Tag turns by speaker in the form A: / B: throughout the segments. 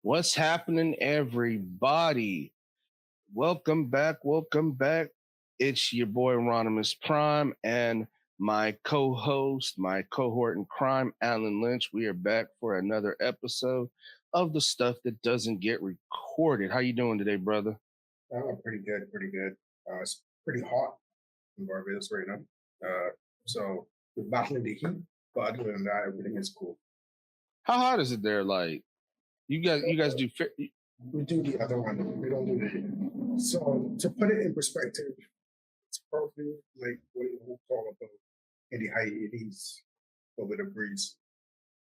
A: What's happening, everybody? Welcome back. Welcome back. It's your boy Ronimus Prime and my co-host, my cohort in crime, Alan Lynch. We are back for another episode of the stuff that doesn't get recorded. How you doing today, brother?
B: Oh, pretty good, pretty good. It's pretty hot in Barbados right now. So we're battling the heat, but other than that, everything is cool.
A: How hot is it there? Like you guys do.
B: We do the other one. We don't do the heat. So to put it in perspective, it's probably like what you would call about in the high 80s over the breeze.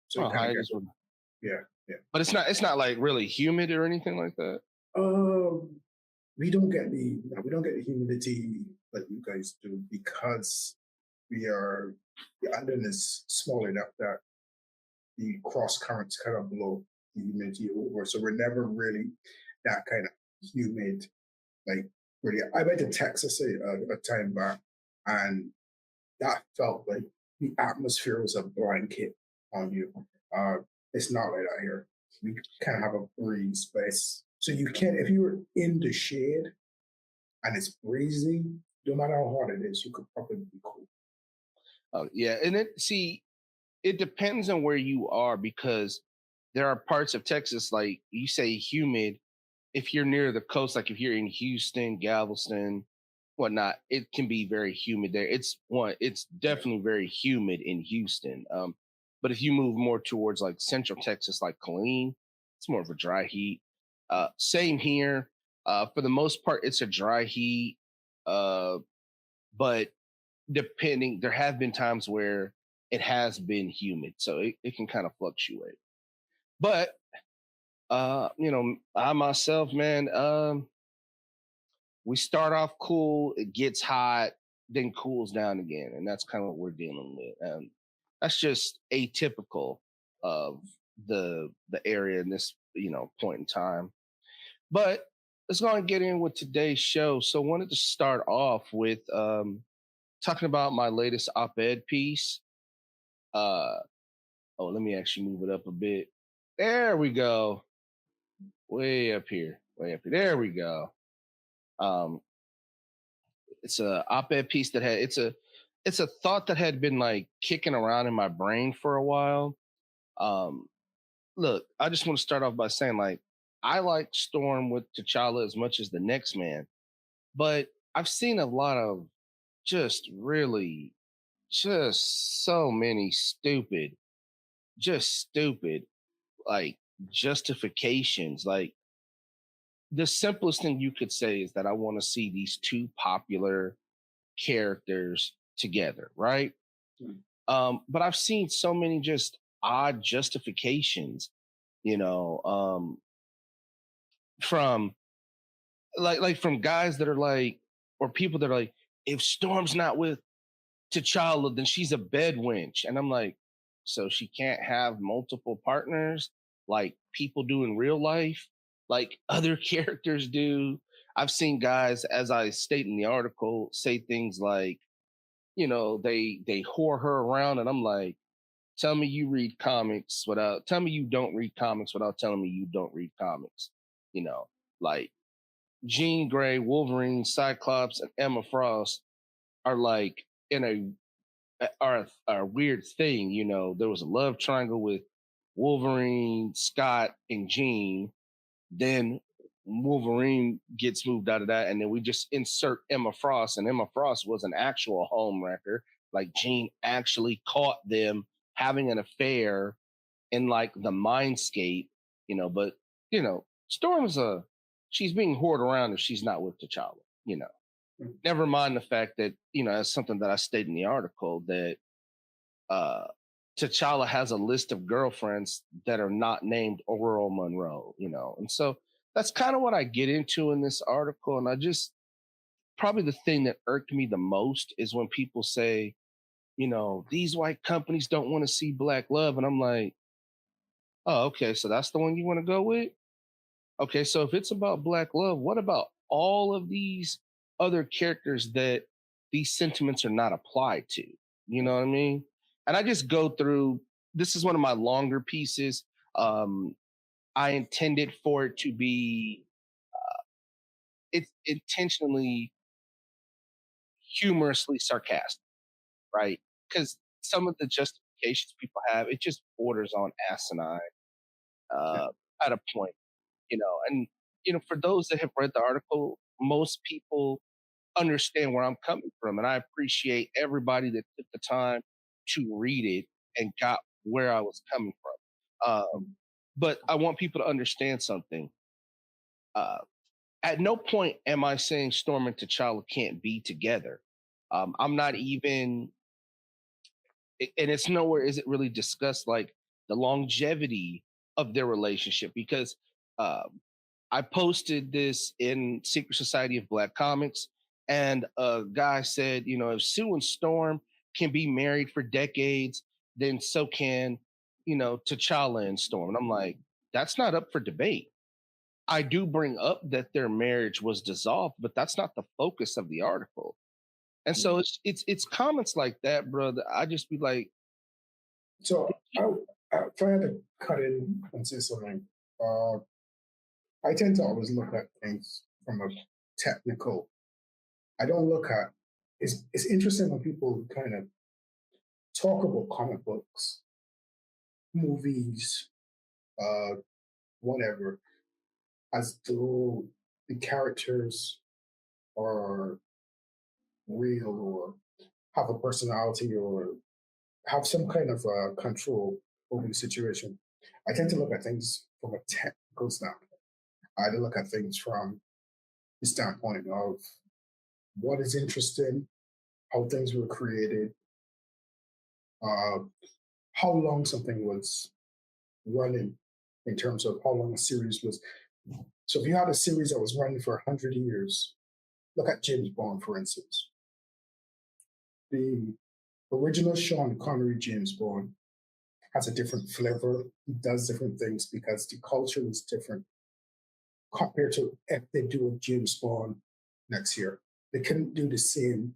B: So you
A: Oh,
B: kind
A: high
B: of get,
A: is,
B: yeah, yeah.
A: but it's not like really humid or anything like that.
B: Um, we don't get the humidity like you guys do because the island is small enough that the cross currents kind of blow the humidity over. So we're never really that kind of humid. Like really, I went to Texas a time back, and that felt like the atmosphere was a blanket on you. Uh, it's not like that here. We kind of have a breeze, but it's so you can if you were in the shade and it's breezy, no matter how hot it is, you could probably be cool.
A: Oh yeah, and it depends on where you are because there are parts of Texas, like you say, humid. If you're near the coast, like if you're in Houston, Galveston, whatnot, it can be very humid there. It's
B: Yeah.
A: definitely very humid in Houston. But if you move more towards like Central Texas, like Killeen, it's more of a dry heat. Same here. For the most part, it's a dry heat. Uh, but depending, there have been times where it has been humid, so it can kind of fluctuate. But I myself, man, we start off cool, it gets hot, then cools down again, and that's kind of what we're dealing with. And that's just atypical of the area in this point in time. But let's go and get in with today's show. So, I wanted to start off with talking about my latest op-ed piece. Uh, oh, let me actually move it up a bit. There we go. Way up here. Way up here. There we go. Um, it's a op-ed piece that had it's a thought that had been like kicking around in my brain for a while. Um, Look, I just want to start off by saying like I like Storm with T'Challa as much as the next man, but I've seen a lot of just really just so many stupid like justifications. Like the simplest thing you could say is that I want to see these two popular characters together, right?
B: Mm.
A: But I've seen so many just odd justifications, you know, from like from guys that are like, or people that are like, if Storm's not with T'Challa, then she's a bed wench, and I'm like, so she can't have multiple partners like people do in real life, like other characters do. I've seen guys, as I state in the article, say things like, they whore her around, and I'm like, tell me you don't read comics without telling me you don't read comics. You know, like Jean Grey, Wolverine, Cyclops, and Emma Frost are like in a weird thing. There was a love triangle with Wolverine, Scott, and Jean. Then Wolverine gets moved out of that, and then we just insert Emma Frost, and Emma Frost was an actual home wrecker. Like Jean actually caught them having an affair in like the mindscape, but Storm's she's being whored around if she's not with T'Challa, you know.
B: Mm.
A: Never mind the fact that, that's something that I stated in the article that uh T'Challa has a list of girlfriends that are not named Aurora Monroe, and so that's kind of what I get into in this article. And I just probably the thing that irked me the most is when people say, these white companies don't want to see black love. And I'm like, oh, okay, so that's the one you want to go with? Okay, so if it's about black love, what about all of these other characters that these sentiments are not applied to? You know what I mean? And I just go through, this is one of my longer pieces. Um, I intended for it to be it's intentionally humorously sarcastic, right? Because some of the justifications people have, it just borders on asinine
B: Yeah.
A: uh, at a point, and for those that have read the article, most people understand where I'm coming from, and I appreciate everybody that took the time to read it and got where I was coming from. But I want people to understand something. Uh, at no point am I saying Storm and T'Challa can't be together. I'm not even, and it's nowhere is it really discussed like the longevity of their relationship because um, I posted this in Secret Society of Black Comics, and a guy said, if Sue and Storm can be married for decades, then so can, T'Challa and Storm. And I'm like, that's not up for debate. I do bring up that their marriage was dissolved, but that's not the focus of the article. And so it's comments like that, brother. I just be like,
B: So if I had to cut in and say something, uh, I tend to always look at things from a technical. I don't look at. It's interesting when people kind of talk about comic books, movies, uh, whatever, as though the characters are real or have a personality or have some kind of control over the situation. I tend to look at things from a technical standpoint. I look at things from the standpoint of what is interesting, how things were created, uh, how long something was running in terms of how long a series was. So if you had a series that was running for 100 years, look at James Bond, for instance. The original Sean Connery James Bond has a different flavor. He does different things because the culture is different compared to if they do a James Bond next year. They couldn't do the same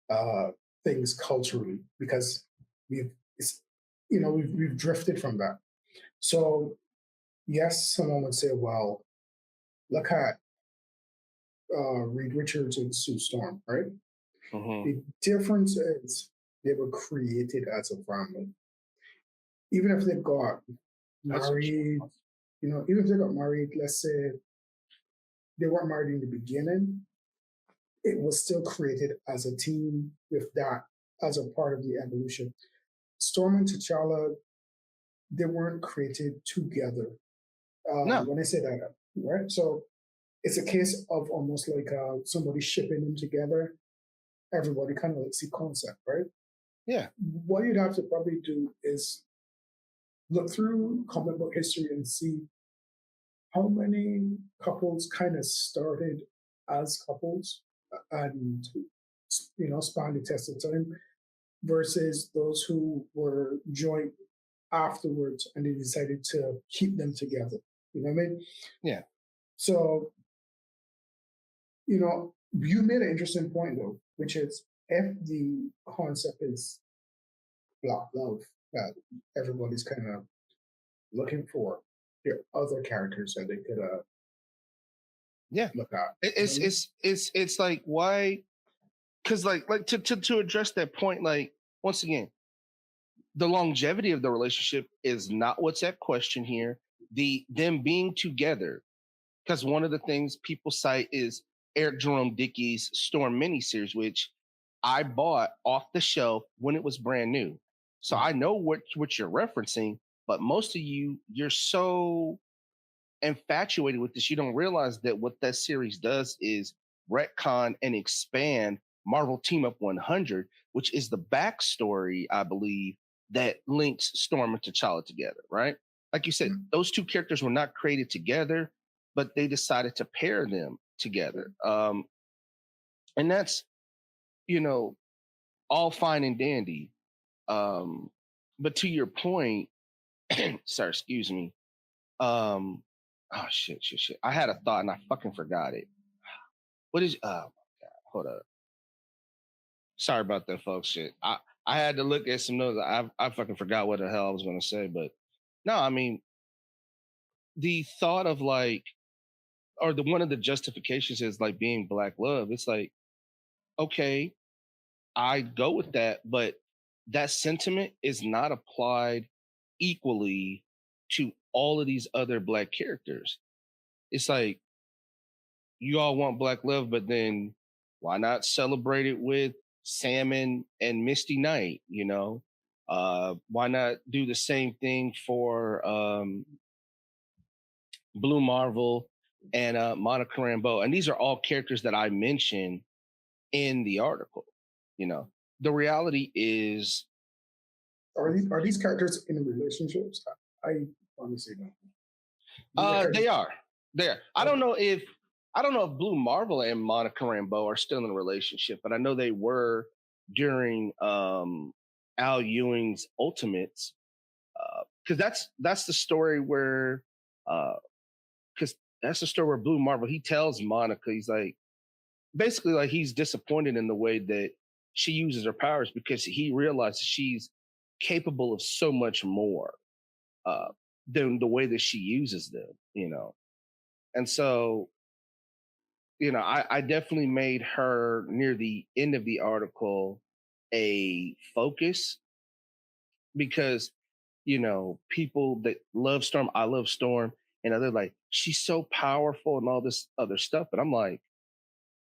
B: uh, things culturally because we've it's, we've drifted from that. So yes, someone would say, well, look at Reed Richards and Sue Storm, right?
A: mhm,
B: The difference is they were created as a family. Even if they got
A: that's for sure.
B: married, even if they got married, let's say they weren't married in the beginning, it was still created as a team with that as a part of the evolution. Storm and T'Challa, they weren't created together.
A: No,
B: When I say that, right? So it's a case of almost like somebody shipping them together. Everybody kind of like see concept, right?
A: yeah,
B: What you'd have to probably do is look through comic book history and see how many couples kind of started as couples and span the test of time versus those who were joint afterwards and they decided to keep them together. You know what I mean?
A: yeah.
B: So, you made an interesting point though, which is if the concept is black love that everybody's kind of looking for, there are other characters that they could
A: Yeah,
B: look at.
A: it,
B: You know
A: it's
B: what I mean?
A: it's it's it's like why? Because like to address that point, like once again, the longevity of the relationship is not what's at question here. Them being together, because one of the things people cite is Eric Jerome Dickey's Storm miniseries, which I bought off the shelf when it was brand new. So I know what you're referencing, but most of you're so infatuated with this, you don't realize that what that series does is retcon and expand Marvel Team Up 100, which is the backstory, I believe, that links Storm and T'Challa together, right? Like you said,
B: Mhm.
A: those two characters were not created together, but they decided to pair them together. And that's, you know, all fine and dandy. Um, but to your point, sorry, excuse me. Um, oh shit. I had a thought and I fucking forgot it. What is? Oh my god, hold up. Sorry about that, folks. Shit, I had to look at some notes. I fucking forgot what the hell I was gonna say, but no, I mean, the thought of like, or the one of the justifications is like being black love. It's like, okay, I go with that, but that sentiment is not applied equally to all of these other black characters. It's like you all want black love, but then why not celebrate it with Salmon and Misty Knight? Why not do the same thing for Blue Marvel and Monica Rambeau? And these are all characters that I mentioned in the article. You know, the reality is,
B: Are these characters in relationships? I honestly don't know. These are
A: they
B: characters.
A: are. They are. I don't know if Blue Marvel and Monica Rambeau are still in a relationship, but I know they were during Al Ewing's Ultimates, because that's the story where because that's the story where Blue Marvel, he tells Monica, he's like, basically like he's disappointed in the way that she uses her powers because he realizes she's capable of so much more uh, than the way that she uses them. And so, I definitely made her near the end of the article a focus because, people that love Storm, I love Storm, and they're like, she's so powerful and all this other stuff. But I'm like,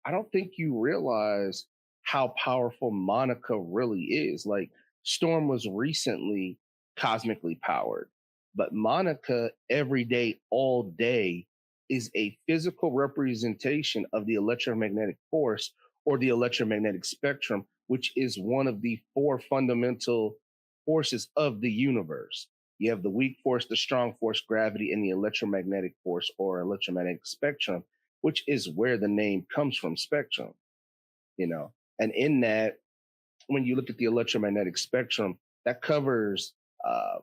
A: I don't think you realize how powerful Monica really is. Like, Storm was recently cosmically powered, but Monica, every day, all day, is a physical representation of the electromagnetic force or the electromagnetic spectrum, which is one of the four fundamental forces of the universe. You have the weak force, the strong force, gravity, and the electromagnetic force or electromagnetic spectrum, which is where the name comes from, spectrum, you know. And in that, when you look at the electromagnetic spectrum, that covers uh,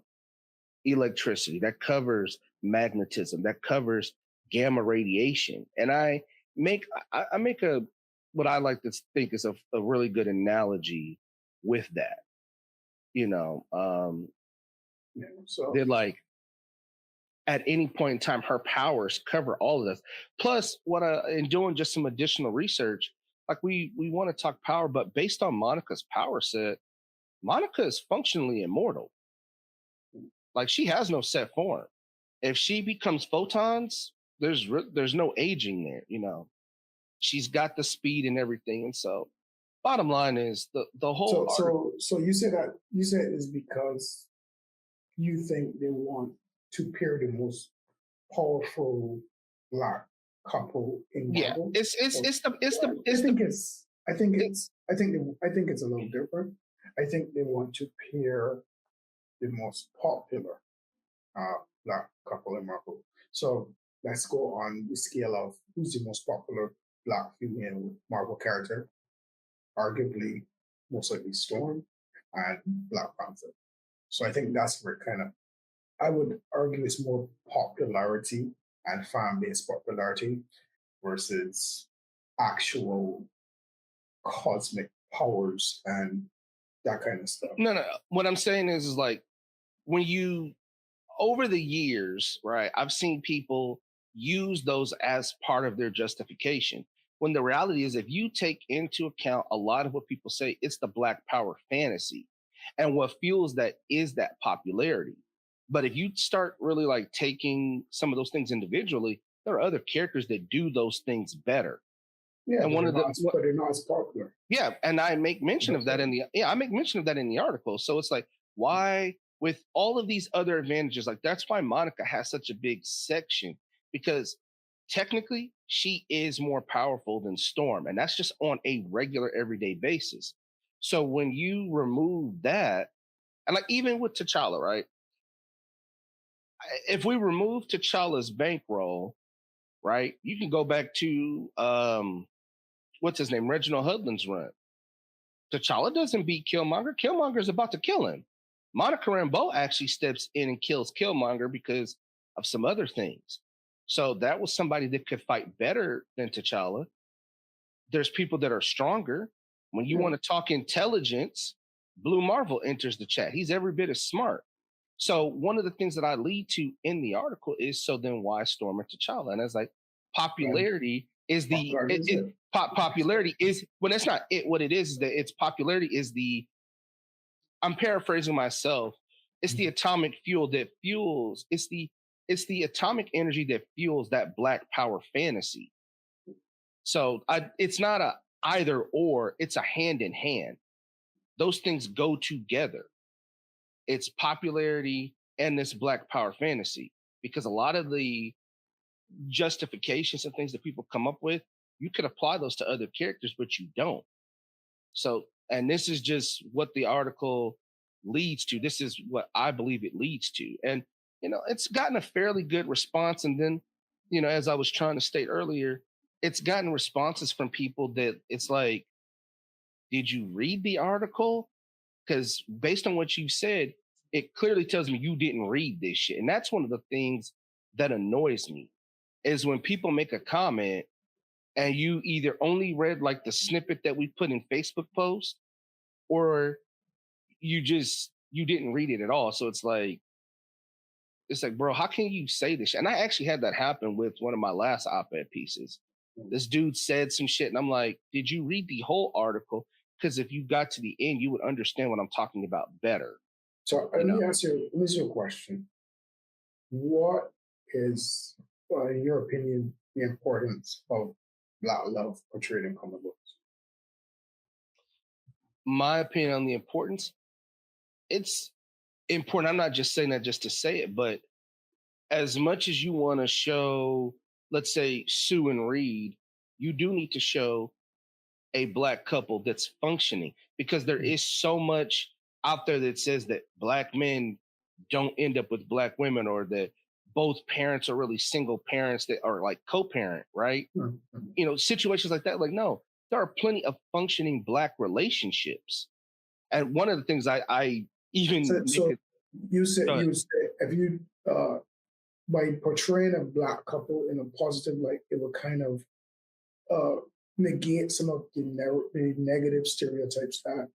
A: electricity, that covers magnetism, that covers gamma radiation. And I make a what I like to think is a really good analogy with that. You know,
B: Yeah. So
A: they're like at any point in time, her powers cover all of this. Plus, what in doing just some additional research, like we want to talk power, but based on Monica's power set, Monica is functionally immortal. Like she has no set form. If she becomes photons, there's no aging there. She's got the speed and everything. And so, bottom line is the whole
B: so
A: art.
B: so you said it's because you think they want to pair the most powerful black couple in
A: Yeah,
B: Marvel.
A: it's
B: Or,
A: it's the it's the
B: I
A: it's the
B: think it's I think
A: it,
B: it's I think I think it's a little different. I think they want to pair the most popular black couple in Marvel. So let's go on the scale of who's the most popular black female Marvel character. Arguably, most likely Storm and Black Panther. So I think that's where kind of I would argue it's more popularity and fan base popularity versus actual cosmic powers and that kind of stuff.
A: no. What I'm saying is like when you over the years, right, I've seen people use those as part of their justification. When the reality is, if you take into account a lot of what people say, it's the Black Power fantasy. And what fuels that is that popularity. But if you start really like taking some of those things individually, there are other characters that do those things better.
B: Yeah,
A: And
B: but
A: one
B: they're
A: of the,
B: not. But they're not as popular.
A: yeah, and I make mention of
B: That's
A: that
B: right.
A: in the yeah, I make mention of that in the article. So it's like, why with all of these other advantages, like that's why Monica has such a big section because technically she is more powerful than Storm, and that's just on a regular everyday basis. So when you remove that, and like even with T'Challa, right? If we remove T'Challa's bankroll, right, you can go back to what's his name, Reginald Hudlin's run. T'Challa doesn't beat Killmonger. Killmonger's about to kill him. Monica Rambeau actually steps in and kills Killmonger because of some other things. So that was somebody that could fight better than T'Challa. There's people that are stronger. When you
B: Yeah.
A: want to talk intelligence, Blue Marvel enters the chat. He's every bit as smart. So one of the things that I lead to in the article is, so then why Storm into T'Challa? And it's like,
B: And
A: popularity is the
B: popularity is it.
A: popularity is, well, that's not it. What it is that its popularity is the, I'm paraphrasing myself. It's the
B: Mhm.
A: atomic fuel that fuels. It's the atomic energy that fuels that Black Power fantasy. So it's not a either or. It's a hand in hand. Those things go together. It's popularity and this Black Power fantasy, because a lot of the justifications and things that people come up with, you could apply those to other characters, but you don't. So, and this is just what the article leads to. This is what I believe it leads to. And, it's gotten a fairly good response. And then, as I was trying to state earlier, it's gotten responses from people that it's like, did you read the article? Because based on what you said, it clearly tells me you didn't read this shit. And that's one of the things that annoys me, is when people make a comment and you either only read like the snippet that we put in Facebook post, or you didn't read it at all. So it's like, bro, how can you say this? And I actually had that happen with one of my last op-ed pieces. This dude said some shit, and I'm like, did you read the whole article? Because if you got to the end, you would understand what I'm talking about better.
B: So
A: You know,
B: let me ask you a question. What is, in your opinion, the importance of Black love portrayed in comic books?
A: my opinion on the importance, it's important. I'm not just saying that just to say it, but as much as you want to show, let's say, Sue and Reed, you do need to show a Black couple that's functioning, because there
B: Mm.
A: is so much out there that says that Black men don't end up with Black women, or that both parents are really single parents that are like co-parent, right?
B: Mm, mm.
A: Situations like that. Like, no, there are plenty of functioning Black relationships. And one of the things I even
B: So,
A: make
B: so
A: it,
B: you
A: uh,
B: would say, if you by portraying a Black couple in a positive light, it would kind of negate some of the negative stereotypes that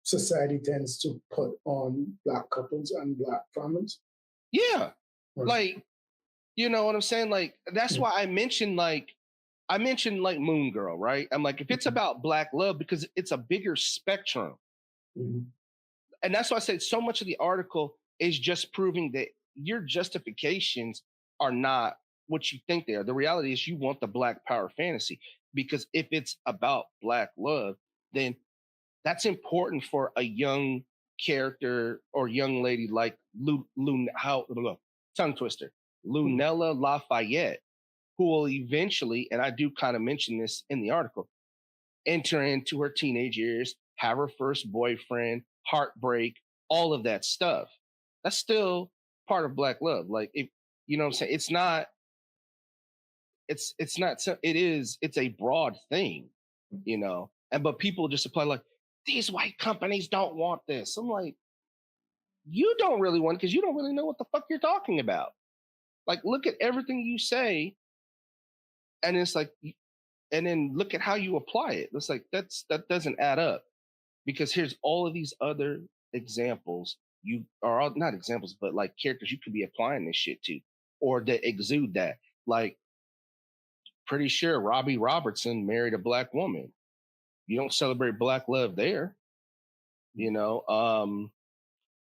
B: society tends to put on Black couples and Black families.
A: yeah,
B: Right.
A: like, you know what I'm saying? Like, that's
B: Mm,
A: why I mentioned like Moon Girl, right? I'm like, if it's
B: mhm,
A: about Black love, because it's a bigger spectrum.
B: mhm.
A: And that's why I said so much of the article is just proving that your justifications are not what you think they are. The reality is you want the Black Power fantasy, because if it's about Black love, then that's important for a young character or young lady like tongue twister,
B: Mm.
A: Lunella Lafayette, who will eventually, and I do kind of mention this in the article, enter into her teenage years, have her first boyfriend, heartbreak, all of that stuff. That's still part of Black love. Like, if you know what I'm saying, it's not it is, it's a broad thing, and but people just apply like, these white companies don't want this. I'm like, you don't really want it because you don't really know what the fuck you're talking about. Like, look at everything you say, and it's like, and then look at how you apply it. It's like, that doesn't add up, because here's all of these other examples, you are all, not examples, but like characters you could be applying this shit to, or that exude that. Like, pretty sure Robbie Robertson married a Black woman. You don't celebrate Black love there, you know.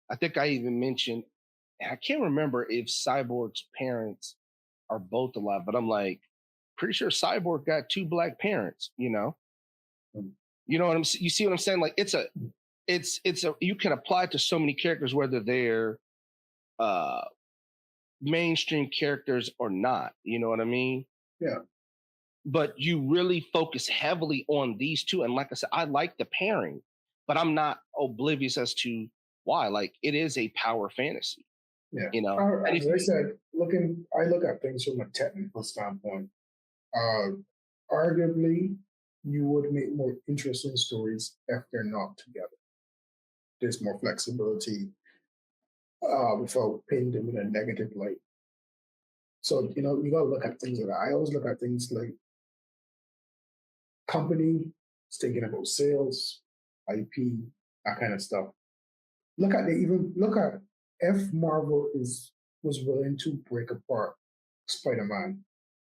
A: I think I even mentioned, I can't remember if Cyborg's parents are both alive, but I'm like, pretty sure Cyborg got two Black parents, you know.
B: Mm.
A: You see what I'm saying? Like, it's a you can apply it to so many characters, whether they're uh mainstream characters or not. You know what I mean?
B: Yeah.
A: But you really focus heavily on these two. And like I said, I like the pairing, but I'm not oblivious as to why. Like, it is a power fantasy,
B: Yeah.
A: And
B: As
A: if
B: I
A: you,
B: said, I look at things from a technical standpoint. Uh, Arguably, you would make more interesting stories if they're not together. There's more flexibility without painting them in a negative light. So, you got to look at things like that. I always look at things like company, it's thinking about sales, IP, that kind of stuff. Look at if Marvel is was willing to break apart Spider-Man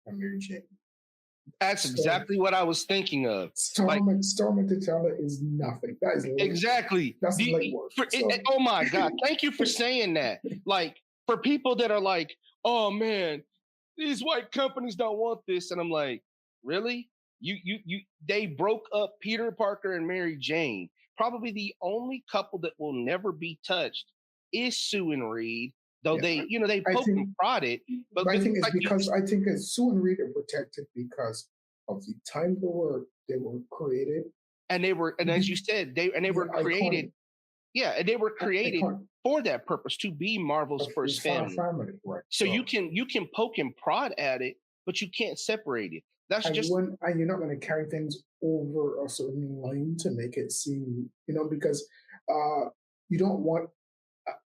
B: and Mary Jane,
A: That's
B: Storm,
A: exactly what I was thinking of. Like,
B: Storm and T'Challa is nothing. That is light.
A: exactly.
B: That's light work. So
A: Oh my God. Thank you for saying that. Like, for people that are like, oh man, these white companies don't want this. And I'm like, really? They broke up Peter Parker and Mary Jane. Probably the only couple that will never be touched is Sue and Reed, though
B: yeah,
A: they
B: I
A: poke and
B: think,
A: prod it. But
B: but I
A: because
B: think it's
A: like you
B: because I think it's Sue and Reed are protected because of the time they were created,
A: and they were, and as you
B: the,
A: said, they
B: the
A: were created.
B: iconic,
A: Yeah, and they were created
B: iconic
A: for that purpose, to be Marvel's
B: of the
A: first family.
B: family, right?
A: So you can poke and prod at it, but you can't separate it. That's just
B: And you're not going to carry things over a certain line to make it seem, because uh, you don't want.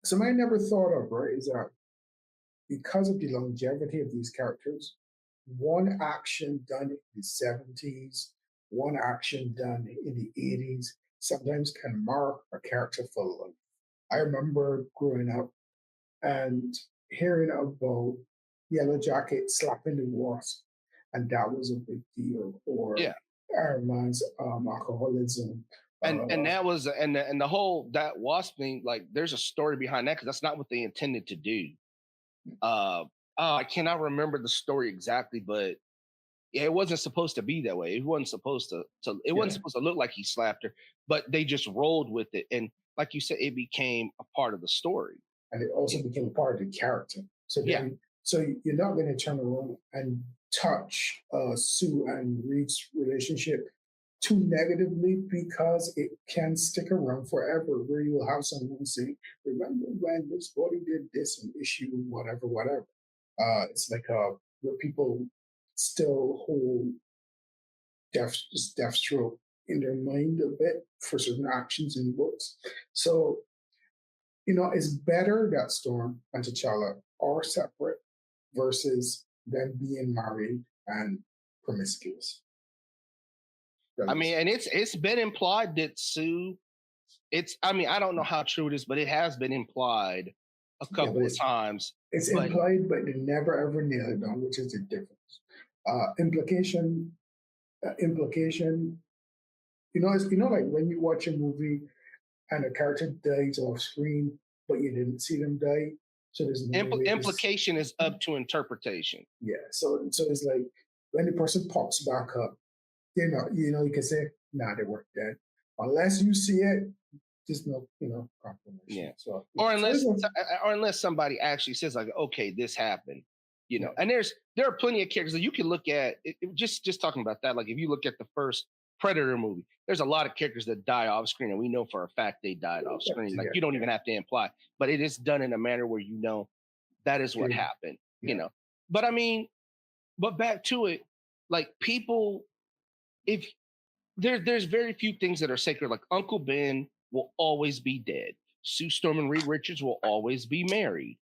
B: Something I never thought of, right, is that because of the longevity of these characters, one action done in the 70s, one action done in the 80s, sometimes can mark a character for life. I remember growing up and hearing about Yellow Jacket slapping the wasp, and that was a big deal. Or
A: yeah.
B: Iron Man's alcoholism.
A: And
B: Uh,
A: that was and the whole that wasp thing, like there's a story behind that because that's not what they intended to do. Uh I cannot remember the story exactly, but yeah, it wasn't supposed to be that way. It wasn't supposed it wasn't
B: yeah,
A: supposed to look like he slapped her, but they just rolled with it. And like you said, it became a part of the story.
B: and it also became a part of the character. So
A: Yeah.
B: then, so you're not going to turn around and touch Sue and Reed's relationship too negatively because it can stick around forever. Where you'll have someone say, "Remember when this body did this and issue whatever, whatever." It's like where people still hold Deathstroke in their mind a bit for certain actions in books. So it's better that Storm and T'Challa are separate versus them being married and promiscuous.
A: I mean, and it's been implied that Sue, it's I mean, I don't know how true it is, but it has been implied a
B: Yeah, but
A: couple of times.
B: it's
A: But
B: implied, but they never ever nail it down, which is the difference. Implication. Like when you watch a movie and a character dies off screen, but you didn't see them die, so there's no way to.
A: implication is up to interpretation.
B: Yeah, so it's like when the person pops back up, you can say, nah, they weren't dead. Unless you see it, there's no,
A: Yeah.
B: confirmation. So, yeah.
A: Or
B: So there's
A: unless
B: a,
A: or unless somebody actually says like, okay, this happened.
B: yeah,
A: And there are plenty of characters that you can look at. Just talking about that, like if you look at the first Predator movie, there's a lot of characters that die off screen, and we know for a fact they died off screen. Like
B: yeah,
A: you don't
B: yeah,
A: even have to imply, but it is done in a manner where that is what
B: true.
A: happened.
B: Yeah,
A: But I mean, but back to it, like people, if there's very few things that are sacred. Like Uncle Ben will always be dead. Sue Storm and Reed Richards will always be married.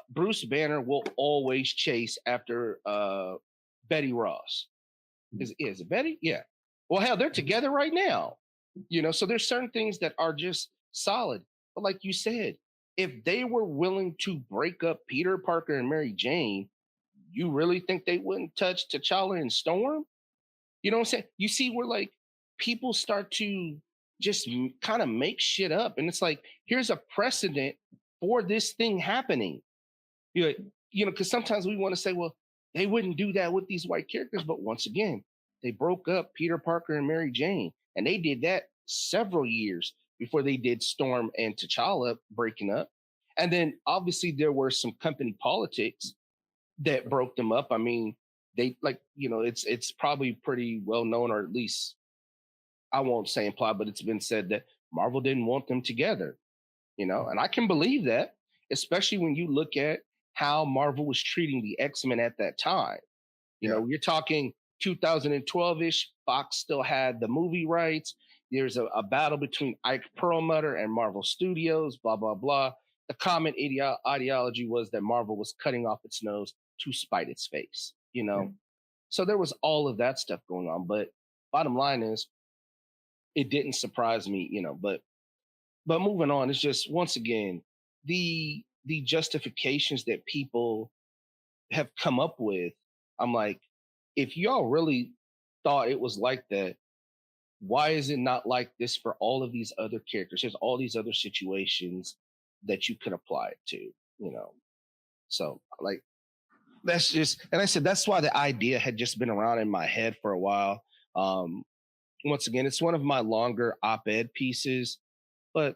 A: Bruce Banner will always chase after Betty Ross. Is it Betty? Yeah. Well, hell, they're together right now. So there's certain things that are just solid. But like you said, if they were willing to break up Peter Parker and Mary Jane, you really think they wouldn't touch T'Challa and Storm? You know what I'm saying? You see where like people start to just kind of make shit up. And it's like, here's a precedent for this thing happening. You know, because sometimes we want to say, well, they wouldn't do that with these white characters. But once again, they broke up Peter Parker and Mary Jane. And they did that several years before they did Storm and T'Challa breaking up. And then obviously there were some company politics that broke them up. I mean, they like, it's probably pretty well known, or at least I won't say implied, but it's been said that Marvel didn't want them together, and I can believe that, especially when you look at how Marvel was treating the X-Men at that time.
B: yeah,
A: You're talking 2012-ish, Fox still had the movie rights. There's a battle between Ike Perlmutter and Marvel Studios, blah, blah, blah. The common ideology was that Marvel was cutting off its nose to spite its face.
B: yeah.
A: So there was all of that stuff going on. But bottom line is, it didn't surprise me. But moving on, it's just once again, the justifications that people have come up with, I'm like, if y'all really thought it was like that, why is it not like this for all of these other characters? There's all these other situations that you could apply it to, you know. So like that's just, and I said that's why the idea had just been around in my head for a while. Um, Once again, it's one of my longer op-ed pieces, but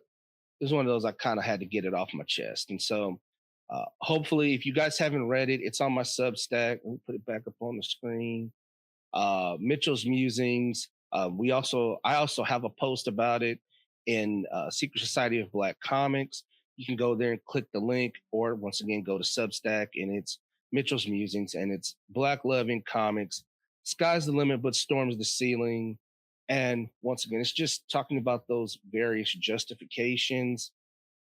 A: it was one of those I kind of had to get it off my chest. And so hopefully, if you guys haven't read it, it's on my Substack. Let me put it back up on the screen. Mitchell's Musings. I also have a post about it in Secret Society of Black Comics. You can go there and click the link, or once again go to Substack, and it's Mitchell's Musings, and it's Black loving comics. Sky's the limit, but storms the ceiling. And once again, it's just talking about those various justifications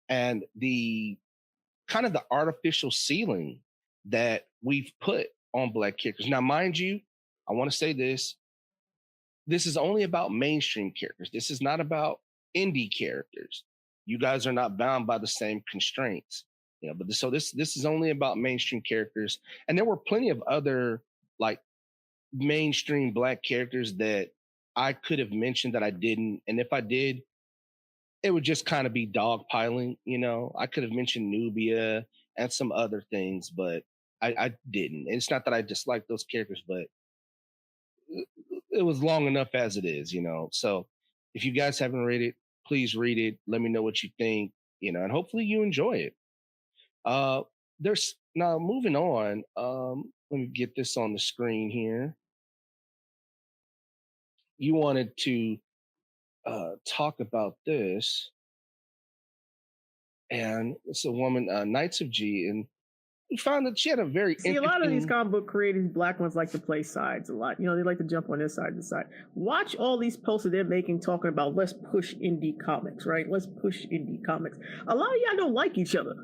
A: and the kind of the artificial ceiling that we've put on Black characters. Now, mind you, I want to say this. This is only about mainstream characters. This is not about indie characters. You guys are not bound by the same constraints. You know, but this is only about mainstream characters. And there were plenty of other like mainstream Black characters that I could have mentioned that I didn't. And if I did, it would just kind of be dogpiling, you know. I could have mentioned Nubia and some other things, but I didn't. And it's not that I dislike those characters, but it was long enough as it is, you know. So if you guys haven't read it, please read it. Let me know what you think, you know, and hopefully you enjoy it. There's now moving on. Let me get this on the screen here. You wanted to talk about this, and it's a woman, Knights of G, and we found that she had a very
C: See, a lot of these comic book creators, Black ones, like to play sides a lot. You know, they like to jump on this side and this side. Watch all these posts that they're making talking about let's push indie comics, right? Let's push indie comics. A lot of y'all don't like each other.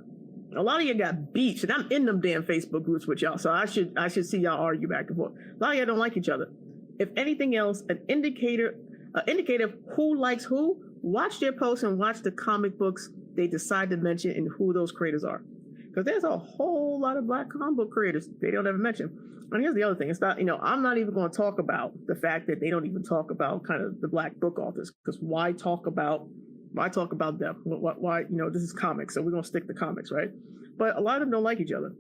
C: A lot of you got beefs, and I'm in them damn Facebook groups with y'all, so I should see y'all argue back and forth. A lot of y'all don't like each other. If anything else, an indicator of who likes who, watch their posts and watch the comic books they decide to mention and who those creators are. Because there's a whole lot of Black comic book creators they don't ever mention. And here's the other thing. It's not, you know, I'm not even going to talk about the fact that they don't even talk about kind of the Black book authors. Because why talk about them? Why, you know, this is comics, so we're going to stick to comics, right? But a lot of them don't like each other.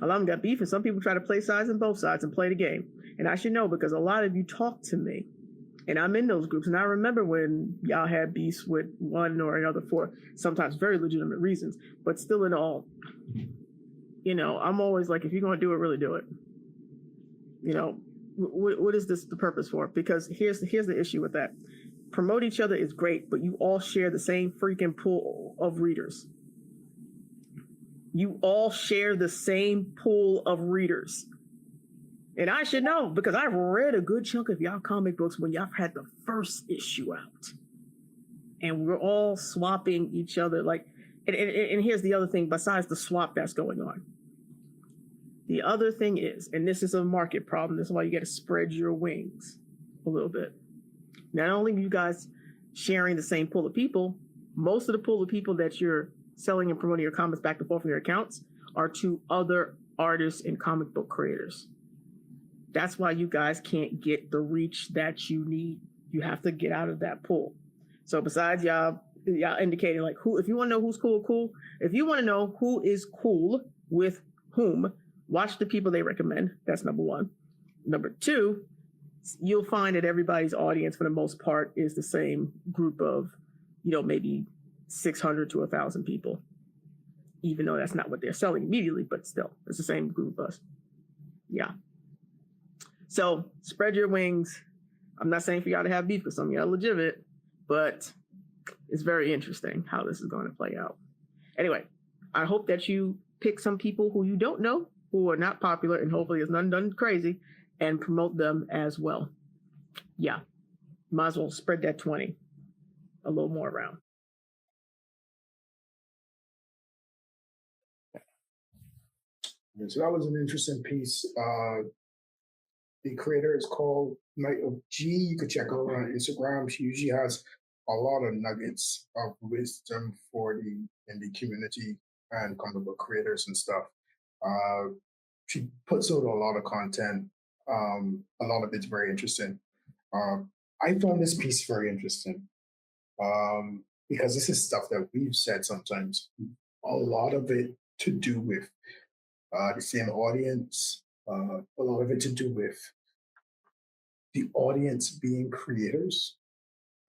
C: A lot of them got beef, and some people try to play sides on both sides and play the game. And I should know because a lot of you talk to me, and I'm in those groups. And I remember when y'all had beefs with one or another for sometimes very legitimate reasons, but still in all, you know, I'm always like, if you're going to do it, really do it. You know, what is this the purpose for? Because here's the issue with that. Promote each other is great, but you all share the same freaking pool of readers. You all share the same pool of readers. And I should know because I've read a good chunk of y'all comic books when y'all had the first issue out. And we're all swapping each other. Like, and here's the other thing besides the swap that's going on. The other thing is, and this is a market problem, this is why you got to spread your wings a little bit. Not only are you guys sharing the same pool of people, most of the pool of people that you're selling and promoting your comics back and forth from your accounts are to other artists and comic book creators. That's why you guys can't get the reach that you need. You have to get out of that pool. So besides y'all indicating like who, if you want to know who's cool. If you want to know who is cool with whom, watch the people they recommend. That's number one. Number two, you'll find that everybody's audience for the most part is the same group of, you know, maybe 600 to 1,000 people, even though that's not what they're selling immediately, but still, it's the same group of us. Yeah. So spread your wings. I'm not saying for y'all to have beef with some of y'all legitimate, but it's very interesting how this is going to play out. Anyway, I hope that you pick some people who you don't know, who are not popular, and hopefully it's none done crazy, and promote them as well. Yeah, might as well spread that 20 a little more around.
B: So that was an interesting piece. The creator is called Night of G. You could check her out on Instagram. She usually has a lot of nuggets of wisdom for the in the community and comic book creators and stuff. Uh, she puts out a lot of content. A lot of it's very interesting. I found this piece very interesting because this is stuff that we've said sometimes. A lot of it to do with the same audience. A lot of it to do with the audience being creators.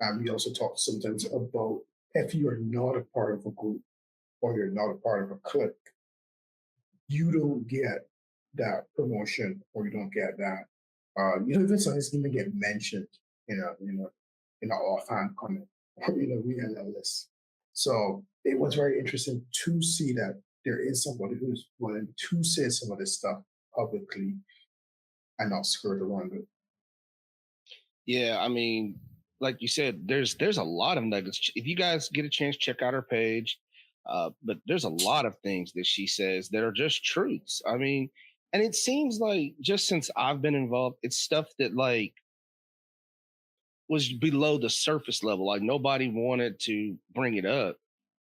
B: And we also talk sometimes about if you are not a part of a group or you're not a part of a clique, you don't get that promotion or you don't get that. Even sometimes even get mentioned in in an offhand comment or we had that list. So it was very interesting to see that there is somebody who's willing to say some of this stuff publicly and not skirt around it.
A: Yeah, I mean, like you said, there's a lot of nuggets. If you guys get a chance, check out her page. But there's a lot of things that she says that are just truths. I mean, and it seems like just since I've been involved, it's stuff that like was below the surface level. Like nobody wanted to bring it up,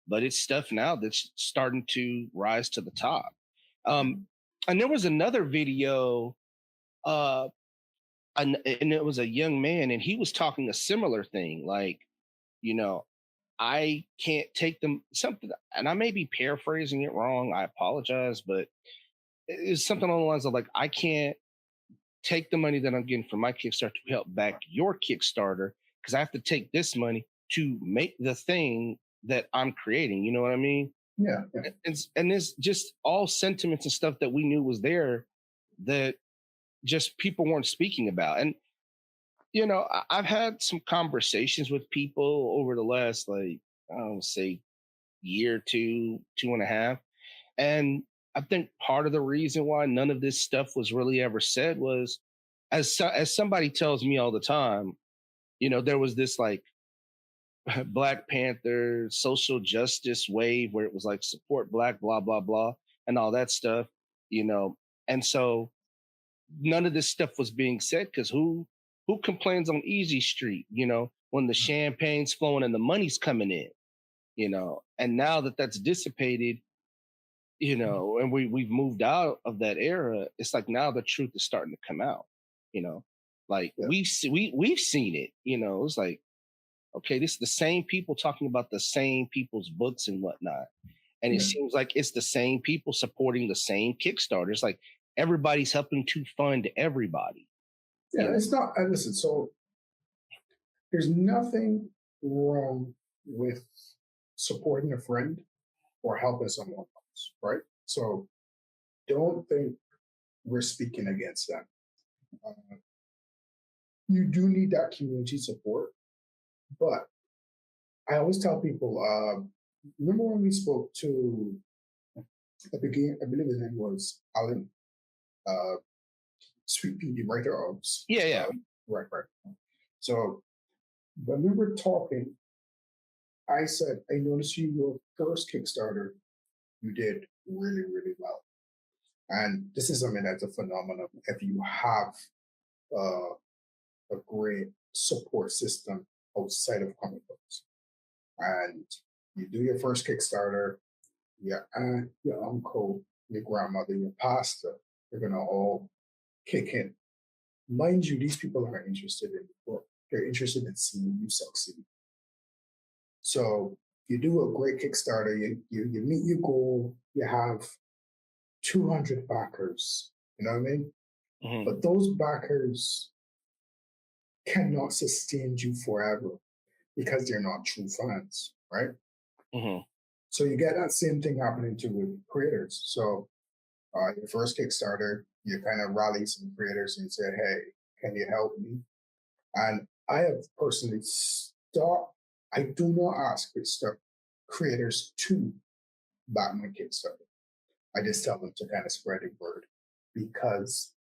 A: but it's stuff now that's starting to rise to the top. And there was another video, uh, and it was a young man, and he was talking a similar thing. Like, you know, I can't take them something, and I may be paraphrasing it wrong. I apologize, but it's something along the lines of like, I can't take the money that I'm getting from my Kickstarter to help back your Kickstarter because I have to take this money to make the thing that I'm creating. You know what I mean?
B: Yeah, yeah.
A: And it's just all sentiments and stuff that we knew was there that just people weren't speaking about. And I've had some conversations with people over the last like I don't say year, two and a half, and I think part of the reason why none of this stuff was really ever said was, as somebody tells me all the time, there was this like Black Panther social justice wave where it was like support Black, blah blah blah, and all that stuff, you know, and so none of this stuff was being said because who complains on Easy Street, when the champagne's flowing and the money's coming in, and now that that's dissipated, and we've moved out of that era, it's like now the truth is starting to come out, like
B: Yeah.
A: we've seen it, it's like, okay, this is the same people talking about the same people's books and whatnot. And it
B: Yeah.
A: seems like it's the same people supporting the same Kickstarter. It's like everybody's helping to fund everybody.
B: Yeah, it's not. And listen, so there's nothing wrong with supporting a friend or helping someone else, right? So don't think we're speaking against that. Uh, you do need that community support, but I always tell people, remember when we spoke to the beginning, I believe his name was Alan, uh, Sweet Pea, the writer of
A: Yeah.
B: Right. So when we were talking, I said, I noticed your first Kickstarter, you did really, really well. And this is something that's a phenomenon. If you have uh, a great support system outside of comic books, and you do your first Kickstarter, your aunt, your uncle, your grandmother, your pastor, they're gonna all kick in. Mind you, these people are interested in the book. They're interested in seeing you succeed. So you do a great Kickstarter, you meet your goal, you have 200 backers, you know what I mean?
A: Mm-hmm.
B: But those backers cannot sustain you forever because they're not true fans, right?
A: Mm-hmm.
B: So you get that same thing happening to with creators. So your first Kickstarter, you kind of rally some creators and say, hey, can you help me? And I have personally I do not ask creators to back my Kickstarter. I just tell them to kind of spread the word because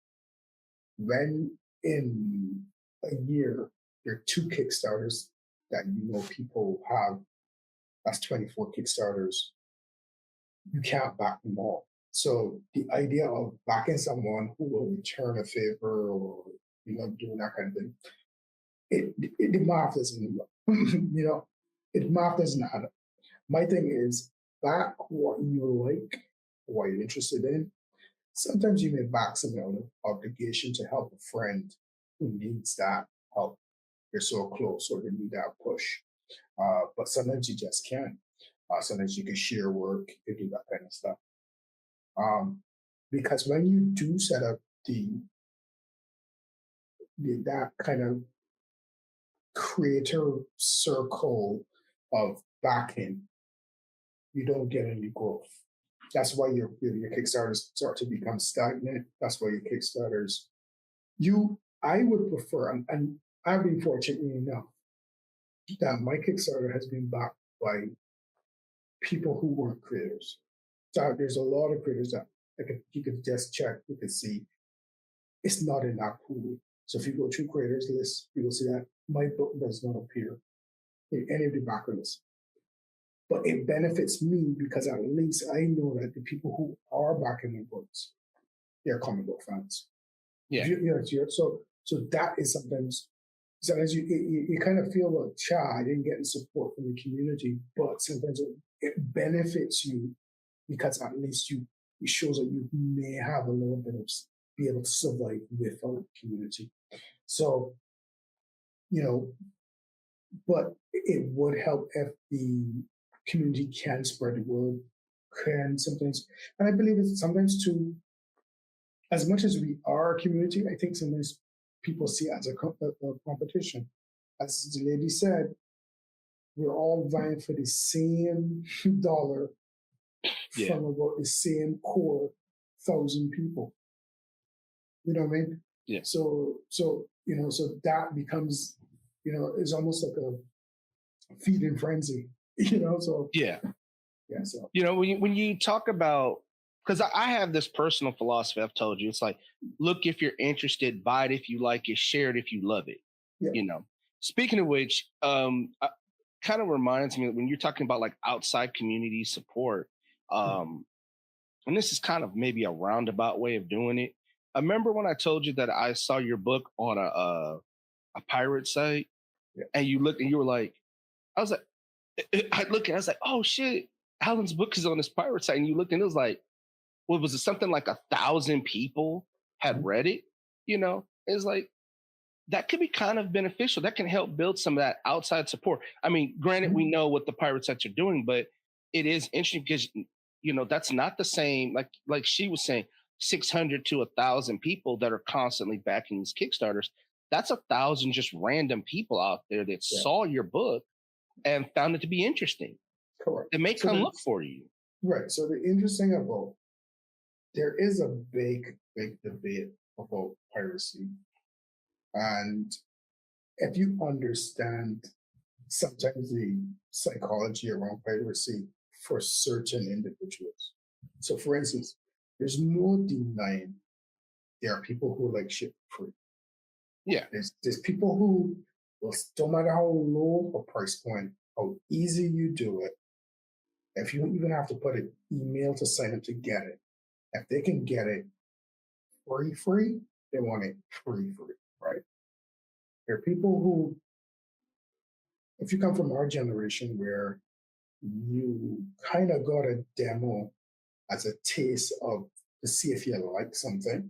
B: when in a year there are 2 Kickstarters that people have, that's 24 Kickstarters, you can't back them all. So the idea of backing someone who will return a favor or doing that kind of thing, the math isn't math doesn't add up. My thing is back what you like, what you're interested in. Sometimes you may back some out of obligation to help a friend who needs that help. You're so close or they need that push. But sometimes you just can't. Sometimes you can share work, you can do that kind of stuff. Um, because when you do set up that kind of creator circle of backing, you don't get any growth. That's why your Kickstarters start to become stagnant. That's why your Kickstarters, I would prefer, and I've been fortunate enough that my Kickstarter has been backed by people who weren't creators. So there's a lot of creators that you could just check, you could see it's not in that pool. So if you go to creators list, you will see that my book does not appear in any of the backer lists. But it benefits me because at least I know that the people who are backing my books, they're comic book fans.
A: Yeah.
B: So that is sometimes you kind of feel like, I didn't get the support from the community, but sometimes it benefits you because at least it shows that you may have a little bit of be able to survive without the community. So, but it would help if the community can spread the word, can sometimes, and I believe it's sometimes too, as much as we are a community, I think sometimes people see it as a competition. As the lady said, we're all vying for the same dollar from about the same core 1,000 people. You know what I mean?
A: Yeah.
B: So so that becomes, it's almost like a feeding frenzy. So
A: yeah.
B: So
A: when you talk about, because I have this personal philosophy I've told you, it's like, look, if you're interested, buy it if you like it, share it if you love it.
B: Yeah.
A: Speaking of which, kind of reminds me when you're talking about like outside community support, and this is kind of maybe a roundabout way of doing it. I remember when I told you that I saw your book on a pirate site, and you looked and you were like, I was like, I looked and I was like, oh shit, Alan's book is on this pirate site, and you looked and it was like, what was it? Something like 1,000 people had read it. It's like that could be kind of beneficial. That can help build some of that outside support. I mean, granted, we know what the pirate sites are doing, but it is interesting because that's not the same. Like she was saying, 600 to 1,000 people that are constantly backing these Kickstarters. That's 1,000 just random people out there that saw your book and found it to be interesting.
B: Correct.
A: It may come look for you.
B: Right. So the interesting about, there is a big debate about piracy. And if you understand sometimes the psychology around piracy for certain individuals. So for instance, there's no denying there are people who like shit free.
A: Yeah.
B: There's people who, no matter how low a price point, how easy you do it, if you even have to put an email to sign up to get it, if they can get it free, they want it free, right? There are people who, if you come from our generation where you kind of got a demo as a taste of to see if you like something,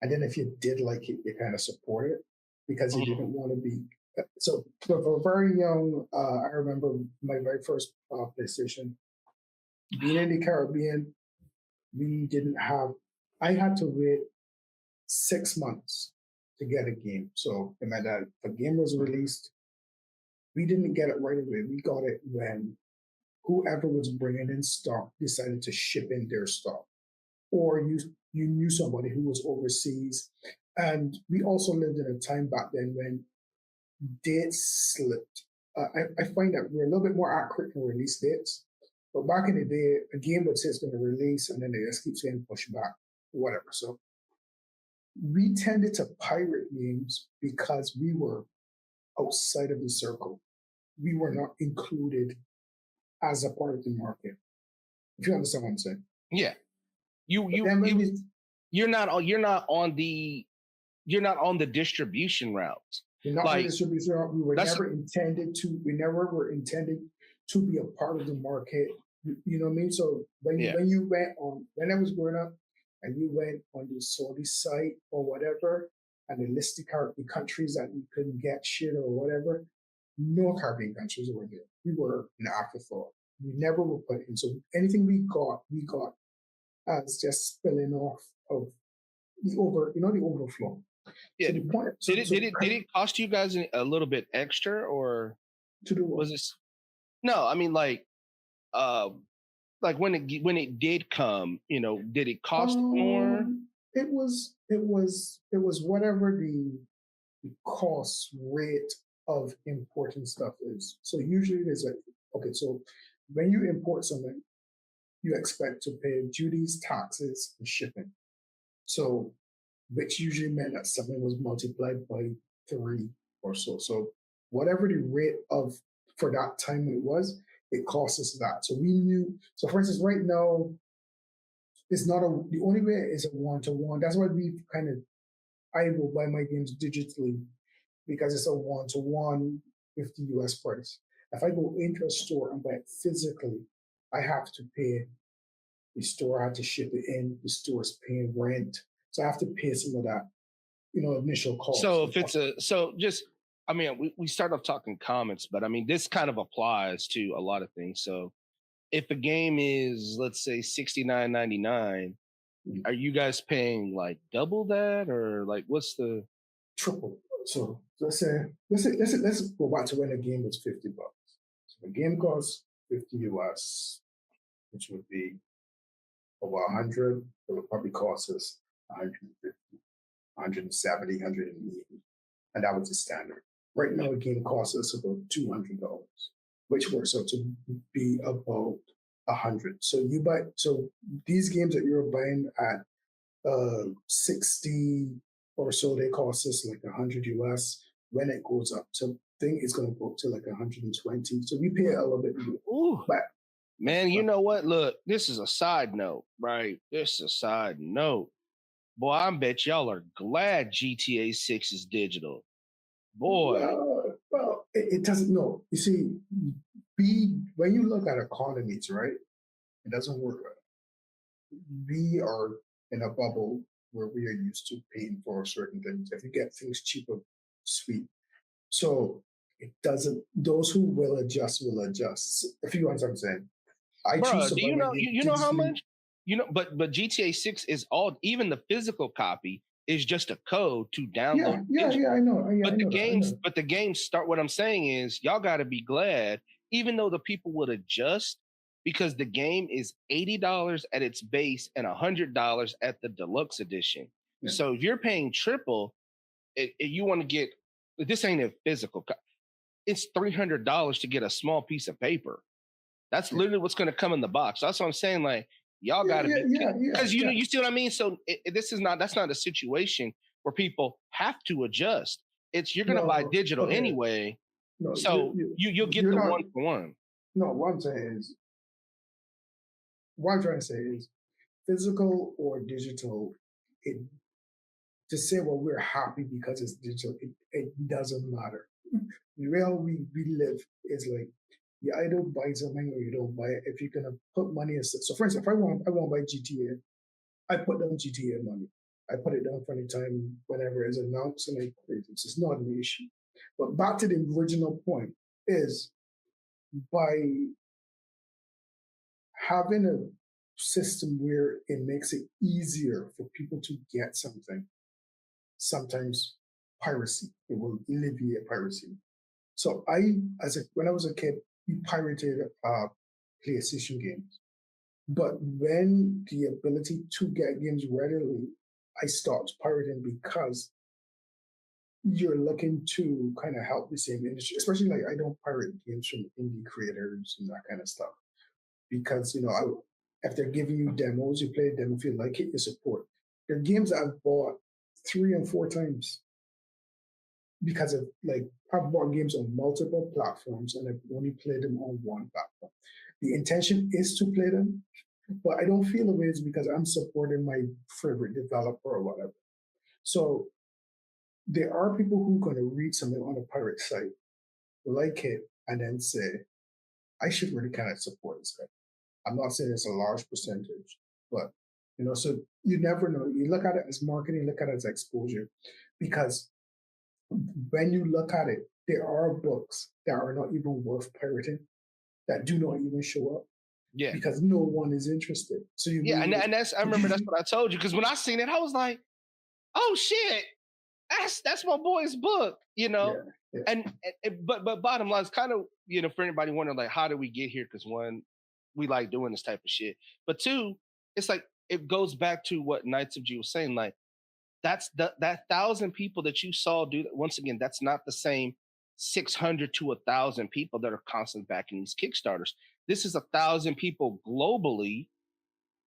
B: and then if you did like it, you kind of support it because you didn't want to be. So for very young, I remember my very first PlayStation. Being in the Caribbean, we didn't have. I had to wait 6 months to get a game. So it meant that if a game was released, we didn't get it right away. We got it when whoever was bringing in stock decided to ship in their stock, or you knew somebody who was overseas. And we also lived in a time back then when dates slipped. I find that we're a little bit more accurate in release dates. But back in the day, a game would say it's going to release, and then they just keep saying push back, whatever. So we tended to pirate games because we were outside of the circle. We were not included as a part of the market. If you understand what I'm saying.
A: Yeah. You're not on the distribution route.
B: We're not a
A: Like
B: distributor. We were
A: that's
B: never intended to. We never were intended to be a part of the market. You know what I mean? So
A: yeah.
B: when you went on, when I was growing up, and you went on the Saudi site or whatever, and they listed the countries that you couldn't get shit or whatever, no Caribbean countries were there. We were an afterthought. We never were put in. So anything we got as just spilling off of the overflow.
A: Yeah.
B: So the point.
A: Did it cost you guys a little bit extra, or
B: to do what?
A: was this? No, I mean uh, like when it did come, did it cost more?
B: It was whatever the cost rate of importing stuff is. So usually there's okay, so when you import something, you expect to pay duties, taxes, and shipping. So which usually meant that something was multiplied by 3 or so. So whatever the rate of for that time it cost us that. So we knew. So for instance, right now, it's not the only way is a one-to-one. That's why we I will buy my games digitally because it's a one-to-one with the US price. If I go into a store and buy it physically, I have to pay the store, I have to ship it in, the store's paying rent. So I have to pay some of that, initial cost.
A: So if it's I mean, we start off talking comments, but I mean, this kind of applies to a lot of things. So if a game is, let's say, $69.99, are you guys paying like double that, or like what's the
B: triple? So let's go back to when a game was $50. So the game costs 50 US, which would be over 100. It would probably cost us 150, 170, 180, and that was the standard. Right now, a game costs us about $200, which works out to be about 100. So these games that you're buying at 60 or so, they cost us like 100 US. When it goes up to, it's going to go up to like 120. So we pay a little bit more. But
A: man, you know what? Look, this is a side note, right? This is a side note. Boy, I bet y'all are glad GTA 6 is digital. Boy.
B: Well, it doesn't. No, you see, when you look at economies, right, it doesn't work. We are in a bubble where we are used to paying for certain things. If you get things cheaper, sweet. So it doesn't. Those who will adjust will adjust. If you understand what I'm saying.
A: Bro, do you know? You know how much? But GTA 6 is even the physical copy is just a code to download.
B: Yeah, I know.
A: But the games start. What I'm saying is, y'all got to be glad, even though the people would adjust, because the game is $80 at its base and $100 at the deluxe edition. Yeah. So if you're paying triple, you want to get this ain't a physical. It's $300 to get a small piece of paper. That's literally what's going to come in the box. That's what I'm saying. Like, y'all got to be, because you see what I mean. So that's not a situation where people have to adjust. You're going to buy digital anyway. No, so you'll get the one for one.
B: No, what I'm saying is, what I'm trying to say is, physical or digital. To say, well, we're happy because it's digital, it doesn't matter. The real we live is like, you either buy something or you don't buy it. If you're gonna put money aside. So for instance, if I want to buy GTA, I put down GTA money. I put it down for any time whenever it's announced, and it's just not an issue. But back to the original point is, by having a system where it makes it easier for people to get something, sometimes piracy, it will alleviate piracy. So when I was a kid, we pirated PlayStation games. But when the ability to get games readily, I stopped pirating because you're looking to kind of help the same industry, especially like I don't pirate games from indie creators and that kind of stuff. Because, if they're giving you demos, you play them. If you like it, you support. There are games that I've bought 3 and 4 times because of I've bought games on multiple platforms and I've only played them on one platform. The intention is to play them, but I don't feel the way it's because I'm supporting my favorite developer or whatever. So there are people who are going to read something on a pirate site, like it, and then say, I should really kind of support this guy. I'm not saying it's a large percentage, but so you never know. You look at it as marketing, look at it as exposure, because when you look at it, there are books that are not even worth pirating that do not even show up
A: Yeah.
B: because no one is interested. So you
A: Yeah,
B: mean
A: and that's I remember that's what I told you, because when I seen it, I was like, oh shit, that's my boy's book,
B: yeah, yeah,
A: but bottom line is kind of, for anybody wondering like how did we get here? Because one, we like doing this type of shit, but two, it's like it goes back to what Knights of G was saying, like that's that 1,000 people that you saw do that. Once again, that's not the same 600 to 1,000 people that are constantly backing these Kickstarters. This is 1,000 people globally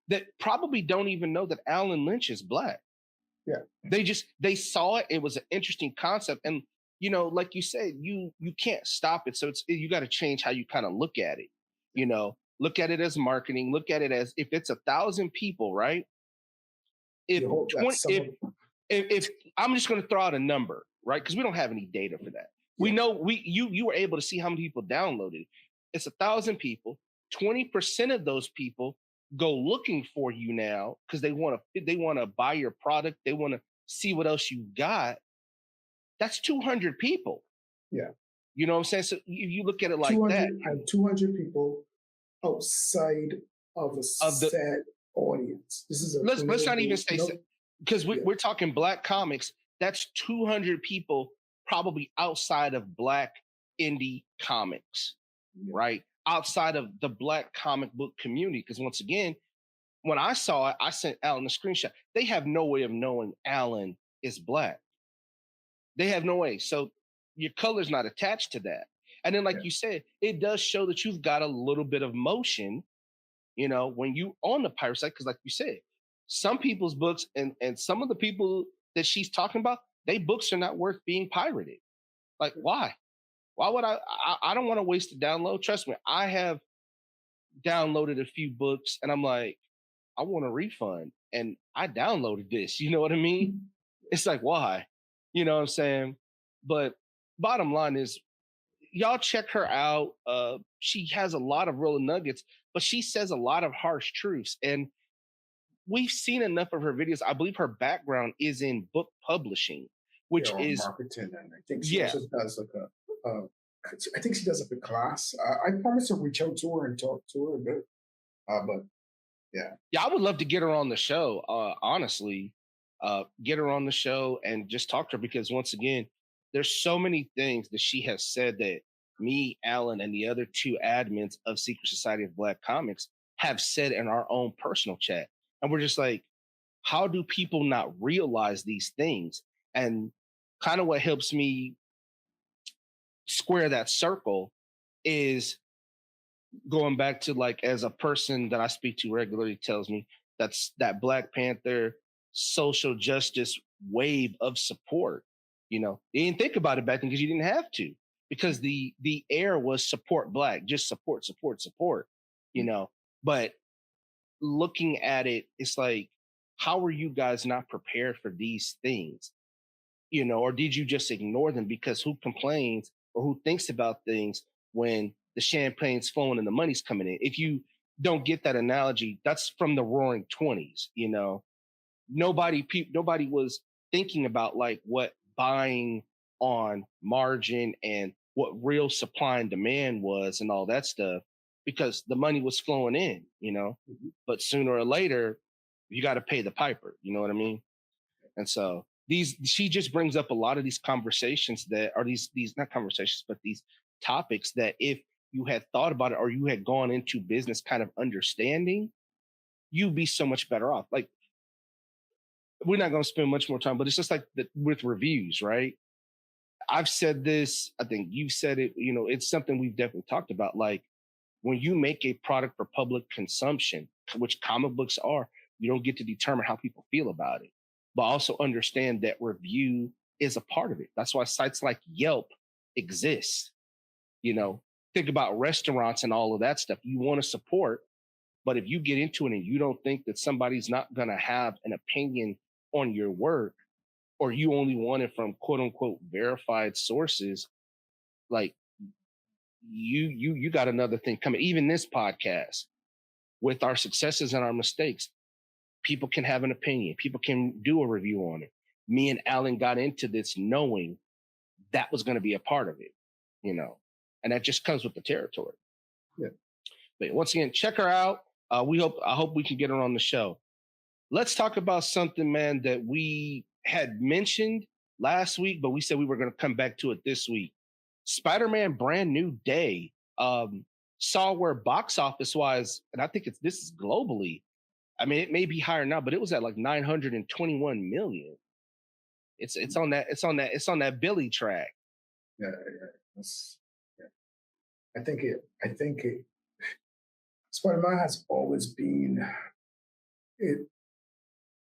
A: that probably don't even know that Alan Lynch is black.
B: yeah.
A: They saw it. It was an interesting concept, and like you said, you can't stop it. So you got to change how you kind of look at it. Look at it as marketing. Look at it as if it's 1,000 people, right? If
B: You hope that
A: 20,
B: someone,
A: if I'm just going to throw out a number, right? Because we don't have any data for that. We
B: Yeah.
A: know you were able to see how many people downloaded it. It's 1,000 people. 20% of those people go looking for you now because they want to buy your product. They want to see what else you got. That's 200 people.
B: yeah,
A: You know what I'm saying? So you look at it like
B: 200
A: that.
B: and 200 people outside of a
A: Of the
B: set audience. This is a
A: let's not even
B: global,
A: say because
B: yeah,
A: we're talking black comics. That's 200 people probably outside of black indie comics,
B: yeah,
A: right? Outside of the black comic book community. Because once again, when I saw it, I sent Alan a screenshot. They have no way of knowing Alan is black. They have no way. So your color's not attached to that. And then, like
B: yeah,
A: you said, it does show that you've got a little bit of motion, when you on the pirate site, because like you said, some people's books and some of the people that she's talking about, they books are not worth being pirated. Like, why? Why would I don't want to waste a download. Trust me, I have downloaded a few books and I'm like, I want a refund. And I downloaded this. You know what I mean? It's like, why? You know what I'm saying? But bottom line is, y'all check her out. She has a lot of real nuggets, but she says a lot of harsh truths. And we've seen enough of her videos. I believe her background is in book publishing,
B: yeah,
A: which
B: or
A: is,
B: marketing. And I think she
A: yeah,
B: also does like I think she does like a class. I promise to reach out to her and talk to her a bit. But yeah,
A: yeah, I would love to get her on the show. Honestly, get her on the show and just talk to her because once again, there's so many things that she has said that me, Alan, and the other two admins of Secret Society of Black Comics have said in our own personal chat, and we're just like, how do people not realize these things? And kind of what helps me square that circle is going back to like as a person that I speak to regularly tells me that's that Black Panther social justice wave of support. You didn't think about it back then because you didn't have to, because the air was support Black, just support, support, support. But looking at it, it's like, how are you guys not prepared for these things? Or did you just ignore them? Because who complains or who thinks about things when the champagne's flowing and the money's coming in? If you don't get that analogy, that's from the Roaring '20s. Nobody was thinking about like what buying on margin and what real supply and demand was and all that stuff, because the money was flowing in.
B: mhm,
A: But sooner or later, you got to pay the piper. You know what I mean? And so she just brings up a lot of these conversations that are these not conversations, but these topics that if you had thought about it or you had gone into business kind of understanding, you'd be so much better off. Like, we're not going to spend much more time, but it's just like with reviews, right? I've said this, I think you've said it, it's something we've definitely talked about. Like, when you make a product for public consumption, which comic books are, you don't get to determine how people feel about it, but also understand that review is a part of it. That's why sites like Yelp exist. Think about restaurants and all of that stuff. You want to support, but if you get into it and you don't think that somebody's not going to have an opinion on your work, or you only want it from quote unquote verified sources, like you got another thing coming. Even this podcast, with our successes and our mistakes, people can have an opinion. People can do a review on it. Me and Alan got into this knowing that was going to be a part of it, you know, and that just comes with the territory.
B: Yeah.
A: But once again, check her out. I hope we can get her on the show. Let's talk about something, man, that we had mentioned last week, but we said we were going to come back to it this week. Spider-Man Brand New Day saw where box office wise, and I think this is globally. I mean, it may be higher now, but it was at like 921 million. It's on that Billy track.
B: Yeah. That's, yeah. I think it. Spider-Man has always been. It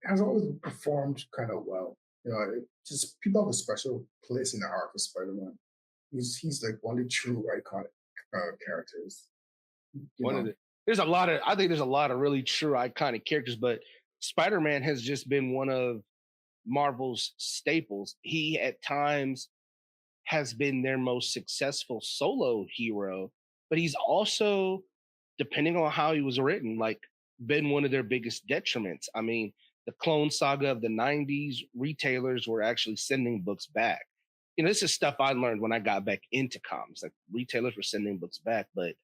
B: has always performed kind of well. You know, just people have a special place in the heart for Spider-Man. He's like one of the true iconic characters.
A: There's a lot of really true iconic characters, but Spider-Man has just been one of Marvel's staples. He at times has been their most successful solo hero, but he's also, depending on how he was written, like been one of their biggest detriments. I mean, the Clone Saga of the 90s, retailers were actually sending books back. You know, this is stuff I learned when I got back into comics. Like retailers were sending books back, but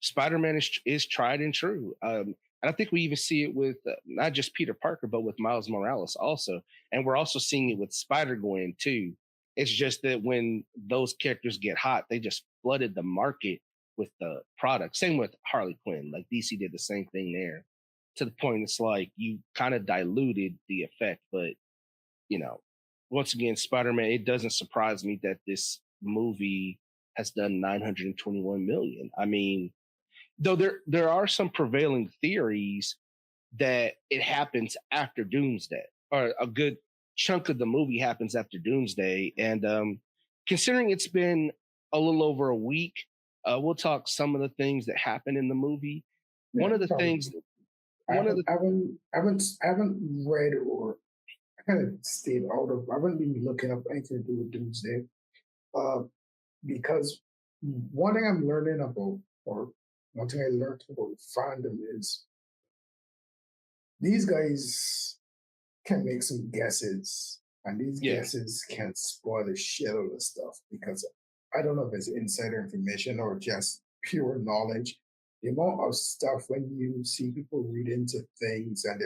A: Spider-Man is tried and true. And I think we even see it with not just Peter Parker, but with Miles Morales also. And we're also seeing it with Spider-Gwen too. It's just that when those characters get hot, they just flooded the market with the product. Same with Harley Quinn. Like DC did the same thing there. To the point it's like you kind of diluted the effect. But, you know, once again, Spider-Man, it doesn't surprise me that this movie has done 921 million. I mean, though there are some prevailing theories that it happens after Doomsday, or a good chunk of the movie happens after Doomsday. And considering it's been a little over a week, we'll talk some of the things that happen in the movie.
B: Yeah,
A: one of the
B: probably.
A: things,
B: I haven't read or I kind of stayed out of. I haven't been looking up anything to do with Doomsday, because one thing I'm learning about, or one thing I learned about fandom is these guys can make some guesses, and these guesses can spoil the shit out of stuff, because I don't know if it's insider information or just pure knowledge. The amount of stuff when you see people read into things and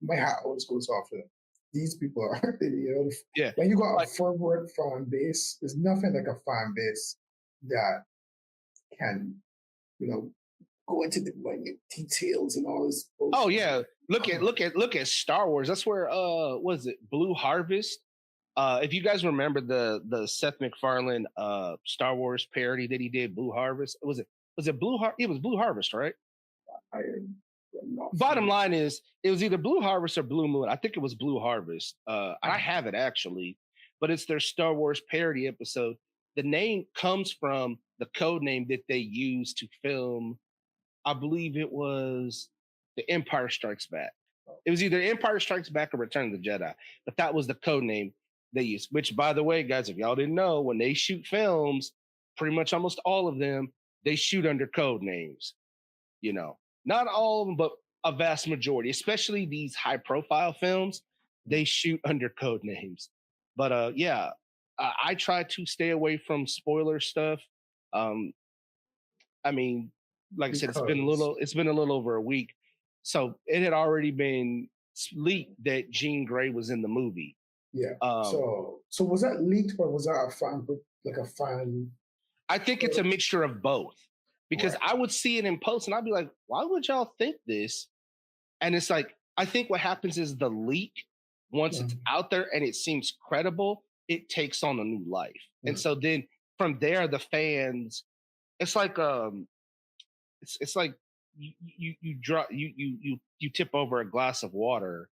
B: my hat always goes off to them. These people are, you know, when you got a forward fan base, there's nothing like a fan base that can, you know, go into the minute details and all this bullshit.
A: Oh yeah, look at Star Wars. That's where was it Blue Harvest? If you guys remember the Seth MacFarlane Star Wars parody that he did, Blue Harvest. Was it Blue Harvest? It was Blue Harvest, right? Bottom line is, it was either Blue Harvest or Blue Moon. I think it was Blue Harvest. I have it actually, but it's their Star Wars parody episode. The name comes from the code name that they used to film. I believe it was The Empire Strikes Back. It was either Empire Strikes Back or Return of the Jedi, but that was the code name they used. Which, by the way, guys, if y'all didn't know, when they shoot films, pretty much almost all of them, they shoot under code names. You know, not all of them, but a vast majority, especially these high-profile films, they shoot under code names. But I try to stay away from spoiler stuff. I mean, like I said, it's been a little over a week, so it had already been leaked that Jean Grey was in the movie.
B: Yeah. So was that leaked, or was that a fan?
A: I think it's a mixture of both, because I would see it in posts and I'd be like, why would y'all think this? And it's like, I think what happens is the leak, once it's out there and it seems credible, it takes on a new life. And so then from there, the fans, it's like it's like you tip over a glass of water,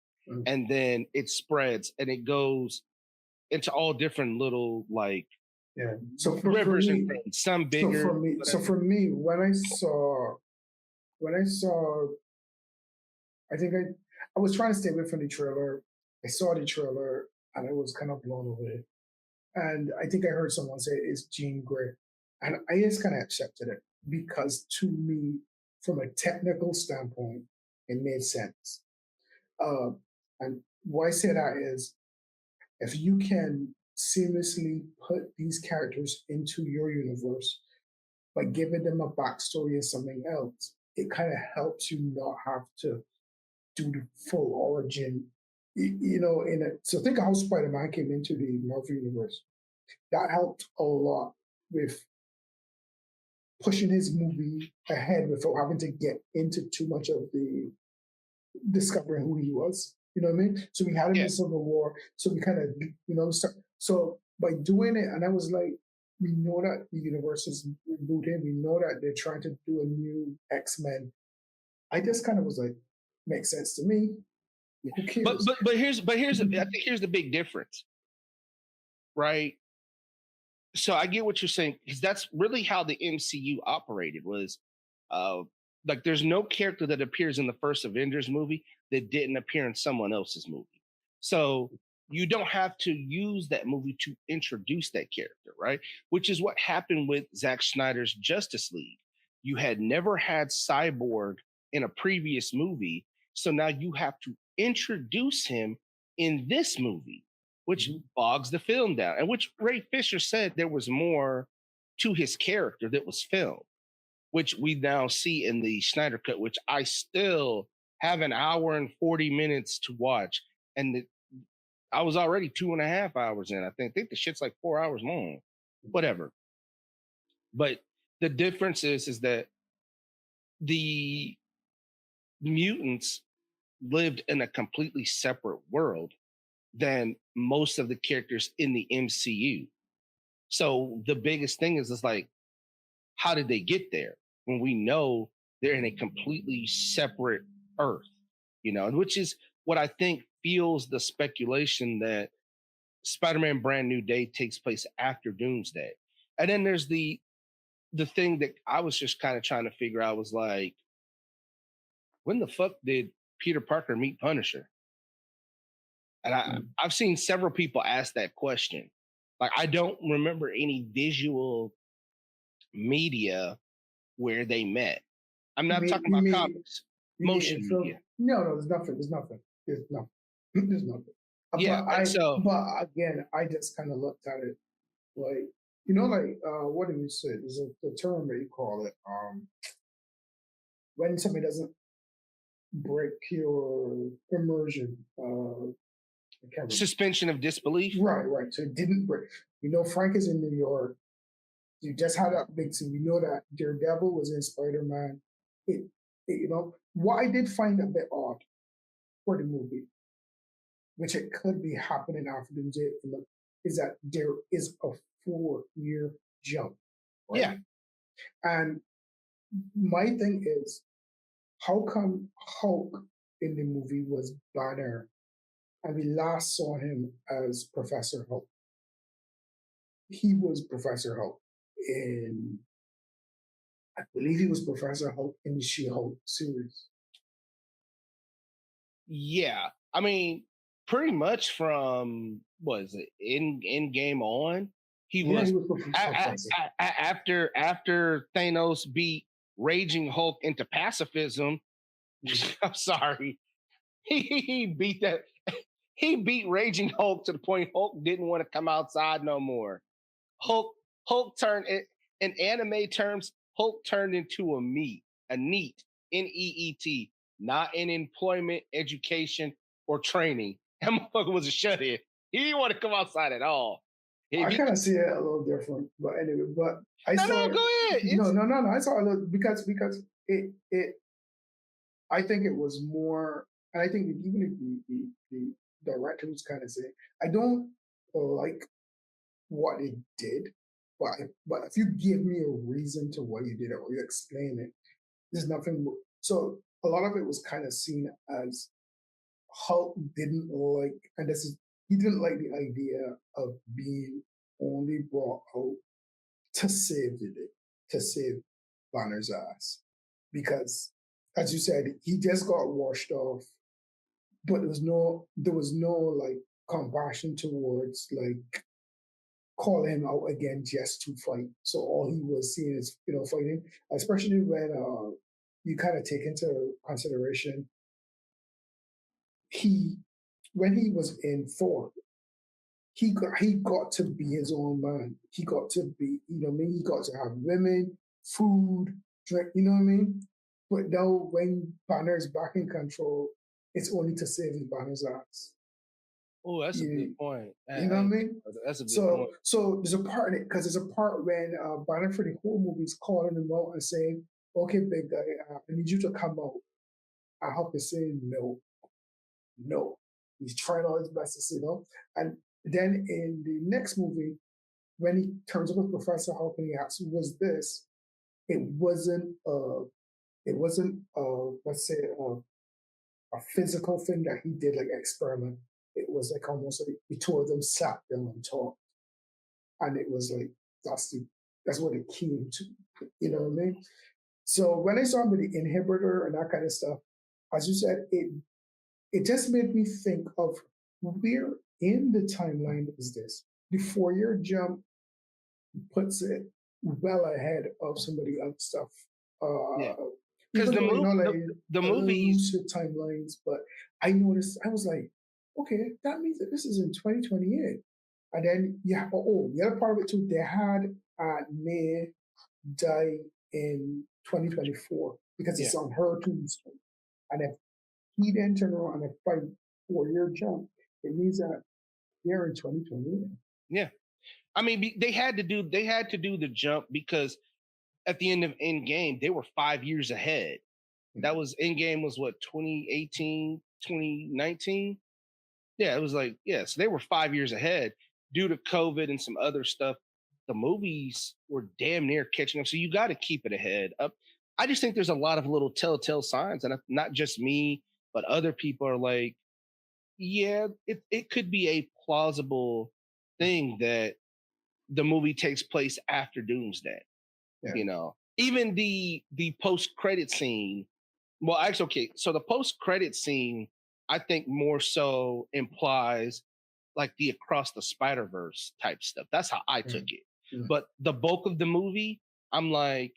A: and then it spreads and it goes into all different little
B: so
A: rivers and things, some bigger.
B: So for me, when I saw, I think I was trying to stay away from the trailer. I saw the trailer and I was kind of blown away. And I think I heard someone say it's Jean Grey, and I just kind of accepted it because to me, from a technical standpoint, it made sense. Uh, and why I say that is if you can seamlessly put these characters into your universe by giving them a backstory and something else, it kind of helps you not have to do the full origin. In it. So think of how Spider-Man came into the Marvel universe. That helped a lot with pushing his movie ahead without having to get into too much of the discovering who he was. You know what I mean? So we had him
A: Yeah.
B: in Civil War. So we kind of, start. So by doing it, and I was like, we know that the universe is rebooted. We know that they're trying to do a new X-Men. I just kind of was like, makes sense to me. Who cares?
A: But here's I think here's the big difference, right? So I get what you're saying because that's really how the MCU operated was uh like there's no character that appears in the first Avengers movie that didn't appear in someone else's movie. So you don't have to use that movie to introduce that character, right? Which is what happened with Zack Snyder's Justice League. You had never had Cyborg in a previous movie, so now you have to introduce him in this movie, which bogs the film down. And which Ray Fisher said there was more to his character that was filmed, which we now see in the Snyder Cut, which I still have an hour and 40 minutes to watch. And I was already 2.5 hours in. I think the shit's like 4 hours long. Whatever. But the difference is that the mutants lived in a completely separate world than most of the characters in the MCU. So the biggest thing is like, how did they get there when we know they're in a completely separate Earth? And which is what I think fuels the speculation that Spider-Man Brand New Day takes place after Doomsday. And then there's the thing that I was just kind of trying to figure out was like, when the fuck did Peter Parker meet Punisher? And I've seen several people ask that question. Like, I don't remember any visual media where they met. I'm not talking about comics, motion media.
B: No, there's nothing. There's nothing. There's nothing. There's nothing.
A: Yeah,
B: but again, I just kind of looked at it like, what do you say? There's a term that you call it. When somebody doesn't break your immersion.
A: Suspension of disbelief.
B: Right. So it didn't break. Frank is in New York. You just had that big scene. You know that Daredevil was in Spider-Man. What I did find a bit odd for the movie, which it could be happening after Doomsday, is that there is a 4-year jump. Right?
A: Yeah.
B: And my thing is, how come Hulk in the movie was Banner and we last saw him as Professor Hulk? He was Professor Hulk I believe he was Professor Hulk in the She-Hulk series.
A: Yeah. I mean, pretty much from, was it, in game on, he was after Thanos beat Raging Hulk into pacifism. I'm sorry. He beat that. He beat Raging Hulk to the point Hulk didn't want to come outside no more. Hulk turned, in anime terms, Hulk turned into a NEET, NEET, not in employment, education, or training. That motherfucker was a shut-in. He didn't want to come outside at all.
B: I kind of see it a little different, but anyway. But I saw.
A: No, go ahead.
B: No. I saw a little because it. I think it was more, and I think that even if the director was kind of saying, I don't like what it did, but if you give me a reason to why you did it or you explain it, there's nothing. So a lot of it was kind of seen as Hulk didn't like, and he didn't like the idea of being only brought out to save the day, to save Banner's ass, because as you said, he just got washed off, but there was no like compassion towards like call him out again just to fight. So all he was seeing is fighting, especially when you kind of take into consideration he when he was in Thor, he got to be his own man. He got to be, what I mean? He got to have women, food, drink, you know what I mean? But now when Banner is back in control, it's only to save his Banner's ass.
A: Oh, that's a
B: You,
A: good point.
B: you know what I mean?
A: That's a good
B: So
A: point.
B: so there's a part in it because there's a part when Banner for the whole movie is calling him out and saying, "Okay, big guy, I need you to come out." I have to say no, no. He's trying all his best to say no. And then in the next movie, when he turns up with Professor Hulk and he asks who was this, it wasn't let's say a physical thing that he did like experiment. It was like almost like the two of them sat down and talked. And it was like that's what it came to. You know what I mean? So when I saw him with the inhibitor and that kind of stuff, as you said, it just made me think of where in the timeline is this? The 4-year jump puts it well ahead of somebody else stuff.
A: Yeah,
B: Uh,
A: because
B: even though like
A: the movies,
B: lucid timelines, but I noticed I was like, okay, that means that this is in 2028. And then the other part of it too, they had May die in 2024 because
A: yeah,
B: it's on her tombstone. And if he then turn around and fight 4-year jump, it means that they're in 2028.
A: yeah. I mean, they had to do the jump because at the end of Endgame, they were 5 years ahead. That was Endgame was what 2018, 2019. Yeah, it was like so they were 5 years ahead due to COVID and some other stuff. The movies were damn near catching up, so you got to keep it ahead up. I just think there's a lot of little telltale signs, and not just me, but other people are like, yeah, it could be a plausible thing that the movie takes place after Doomsday.
B: Yeah.
A: Even the post credit scene. Well, actually, okay. So the post credit scene, I think more so implies like the across the Spider Verse type stuff. That's how I took it. But the bulk of the movie, I'm like,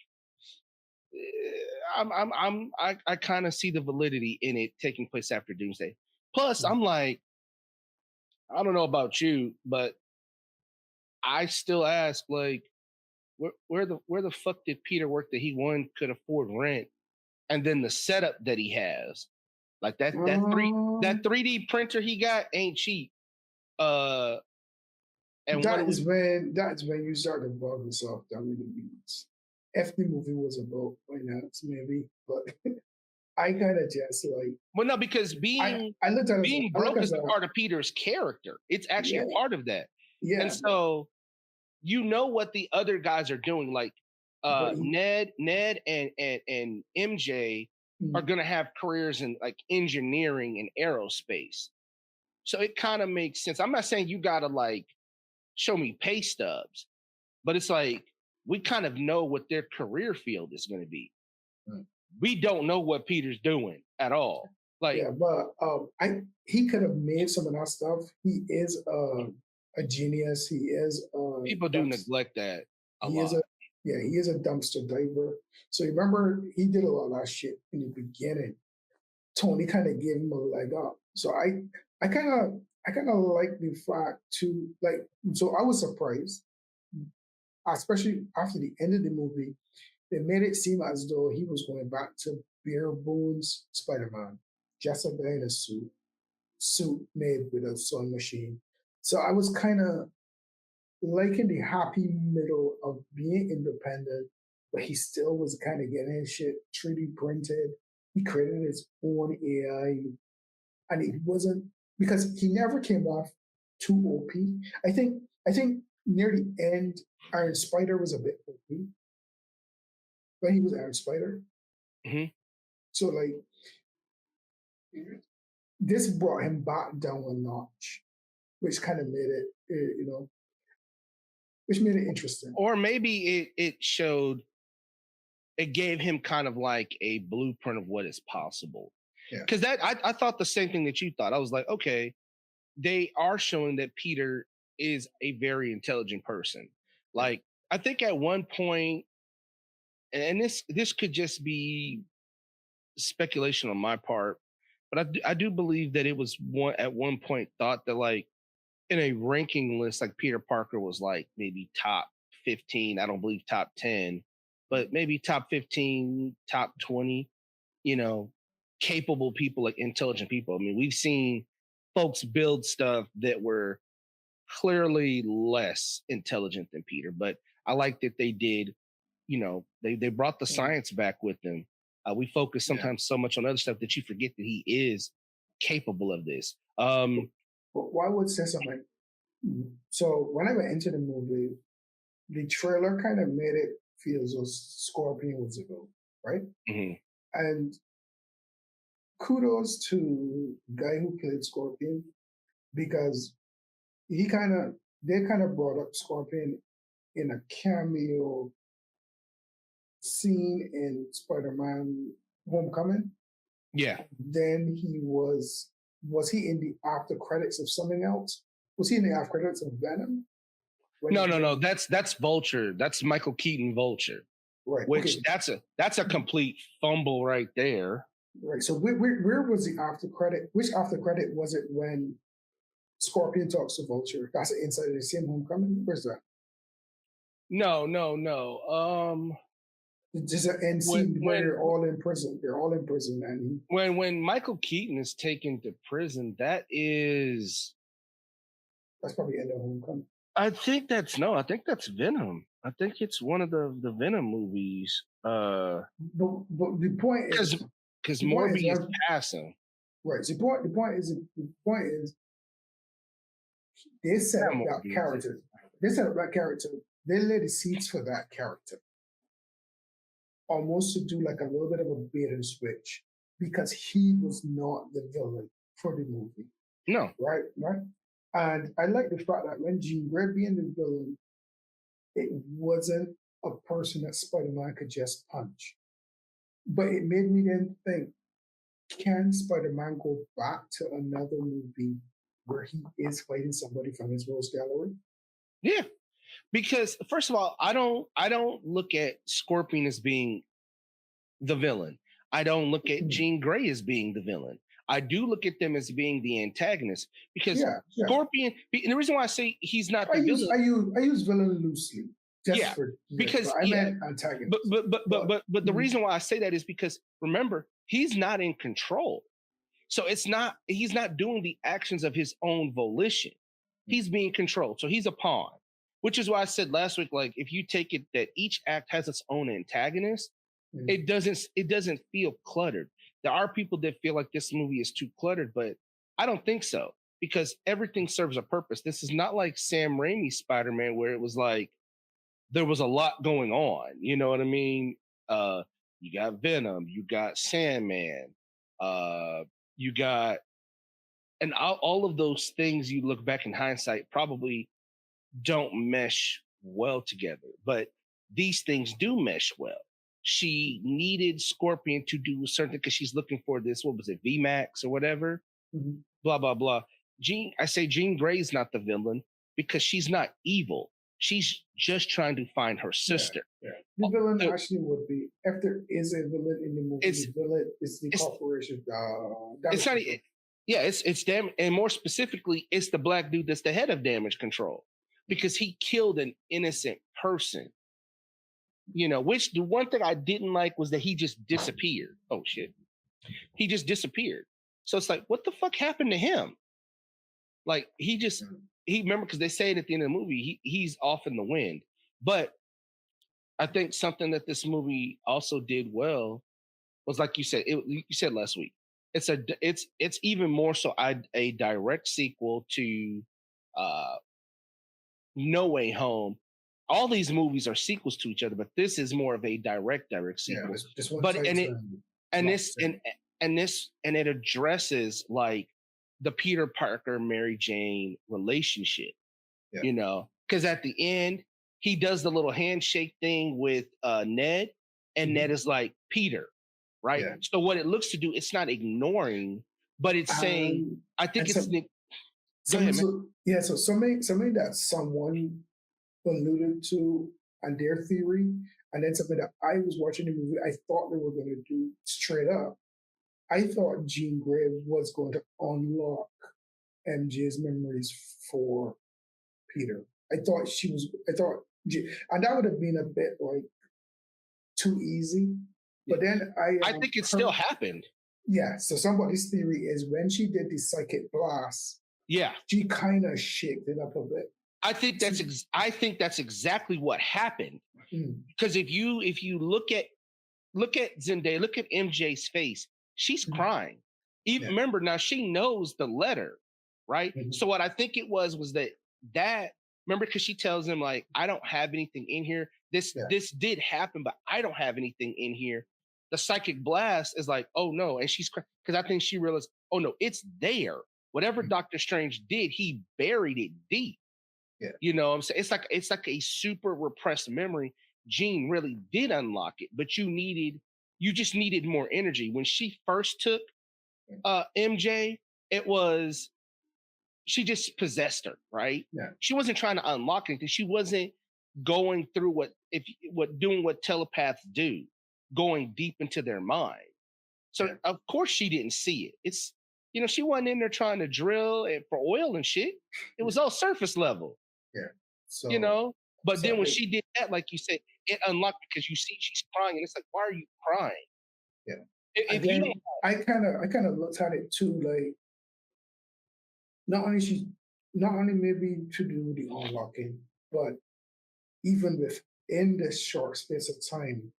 A: I kind of see the validity in it taking place after Doomsday. Plus, I'm like, I don't know about you, but I still ask like, where the fuck did Peter work that he could afford rent, and then the setup that he has, like that 3D printer he got ain't cheap. And
B: that's when you start to bug yourself. That really means if the movie was about finance, maybe, but I kind of just like.
A: Well, no, because being broke is a part of Peter's character. It's actually a part of that.
B: Yeah.
A: And so what the other guys are doing, like Ned and MJ are gonna have careers in like engineering and aerospace. So it kind of makes sense. I'm not saying you gotta like show me pay stubs, but it's like we kind of know what their career field is gonna be. We don't know what Peter's doing at all. Like,
B: yeah, but he could have made some of that stuff. He is a genius. He is
A: people do neglect that a lot.
B: He is a dumpster diver. So you remember he did a lot of that shit in the beginning. Tony kind of gave him a leg up. So I kind of like the fact to like. So I was surprised, especially after the end of the movie. They made it seem as though he was going back to bare bones Spider-Man, just a guy in a suit made with a sewing machine. So I was kind of liking the happy middle of being independent, but he still was kind of getting his shit 3D printed. He created his own AI, and it wasn't because he never came off too OP. I think near the end, Iron Spider was a bit OP. But he was Iron Spider.
A: Mm-hmm.
B: So like this brought him back down a notch, which kind of made it, which made it interesting.
A: Or maybe it gave him kind of like a blueprint of what is possible.
B: Yeah.
A: Because I thought the same thing that you thought. I was like, okay, they are showing that Peter is a very intelligent person.
B: Yeah.
A: Like I think at one point, and this could just be speculation on my part, but I do believe that it was one at one point thought that like in a ranking list, like Peter Parker was like maybe top 15. I don't believe top 10, but maybe top 15, top 20, you know, capable people, like intelligent people. I mean, we've seen folks build stuff that were clearly less intelligent than Peter, but I like that they did, they brought the science back with them. We focus
B: Yeah.
A: sometimes so much on other stuff that you forget that he is capable of this.
B: But why would say something? So when I went into the movie, the trailer kind of made it feel as though Scorpion was a villain, right?
A: Mhm.
B: And kudos to the guy who played Scorpion because they kind of brought up Scorpion in a cameo scene in Spider-Man Homecoming.
A: Yeah.
B: Then was he in the after credits of something else? Was he in the after credits of Venom?
A: No. That's Vulture. That's Michael Keaton Vulture.
B: Right.
A: Which
B: Okay.
A: that's a complete fumble right there.
B: Right. So where was the after credit? Which after credit was it when Scorpion talks to Vulture? That's inside of the same Homecoming. Where's that?
A: No.
B: Just an end scene where they're all in prison. They're all in prison, and
A: when Michael Keaton is taken to prison, that's
B: probably end of Homecoming.
A: I think that's Venom. I think it's one of the Venom movies.
B: But the point is
A: because Morbius is passing.
B: Right. So the point is they set up that character. They set up that character. They laid the seeds for that character. Almost to do like a little bit of a bait and switch because he was not the villain for the movie.
A: No.
B: Right. And I like the fact that when Jean Grey being the villain, it wasn't a person that Spider-Man could just punch. But it made me then think, can Spider-Man go back to another movie where he is fighting somebody from his rose gallery?
A: Yeah. Because first of all, I don't look at Scorpion as being the villain. I don't look at Jean Grey as being the villain. I do look at them as being the antagonist because Scorpion. And the reason why I say he's not the villain.
B: I use villain loosely.
A: Because
B: I meant antagonist.
A: But the reason why I say that is because remember he's not in control, so he's not doing the actions of his own volition. He's being controlled, so he's a pawn. Which is why I said last week, like if you take it that each act has its own antagonist, it doesn't feel cluttered. There are people that feel like this movie is too cluttered, but I don't think so because everything serves a purpose. This is not like Sam Raimi's Spider-Man where it was like there was a lot going on. You know what I mean? You got Venom, you got Sandman, you got, and all of those things you look back in hindsight probably don't mesh well together, but these things do mesh well. She needed Scorpion to do certain because she's looking for this, what was it, VMAX or whatever, blah, blah, blah. I say Jean Grey's not the villain because she's not evil. She's just trying to find her sister.
B: Yeah. The villain actually would be, if there is a villain in the movie, the villain is the corporation.
A: It's not, it's damage, and more specifically, it's the black dude that's the head of Damage Control because he killed an innocent person. Which the one thing I didn't like was that he just disappeared. Oh shit. He just disappeared. So it's like, what the fuck happened to him? Like he remember, because they say it at the end of the movie, he's off in the wind. But I think something that this movie also did well was, like you said, you said last week, it's even more so a direct sequel to No Way Home. All these movies are sequels to each other, but this is more of a direct sequel. And it addresses like the Peter Parker Mary Jane relationship. Because at the end he does the little handshake thing with Ned, and Ned is like, Peter, right? Yeah. So what it looks to do, it's not ignoring, but it's saying, I think Go ahead, man.
B: So something that someone alluded to on their theory, and then something that I was watching the movie, I thought they were going to do straight up. I thought Jean Grey was going to unlock MJ's memories for Peter. And that would have been a bit like too easy. But then
A: I think it still happened.
B: Yeah. So somebody's theory is when she did the psychic blast,
A: Yeah,
B: she kind of shaked it up a bit.
A: I think that's exactly what happened.
B: Mm.
A: Because if you look at Zendaya, look at MJ's face, she's crying. Even remember now, she knows the letter, right?
B: Mhm.
A: So what I think it was that remember, because she tells him like, I don't have anything in here. This did happen, but I don't have anything in here. The psychic blast is like, oh no, and she's crying because I think she realized, oh no, it's there. Whatever Doctor Strange did, he buried it deep.
B: Yeah.
A: You know what I'm saying? It's like a super repressed memory. Jean really did unlock it, but you just needed more energy. When she first took MJ, it was she just possessed her, right?
B: Yeah.
A: She wasn't trying to unlock anything. She wasn't going through what telepaths do, going deep into their mind. So of course she didn't see it. It's she wasn't in there trying to drill it for oil and shit. It was all surface level.
B: Yeah. So
A: But then when she did that, like you said, it unlocked because you see she's crying, and it's like, why are you crying?
B: Yeah.
A: If you don't,
B: I kind of looked at it too, like not only maybe to do the unlocking, but even within this short space of time,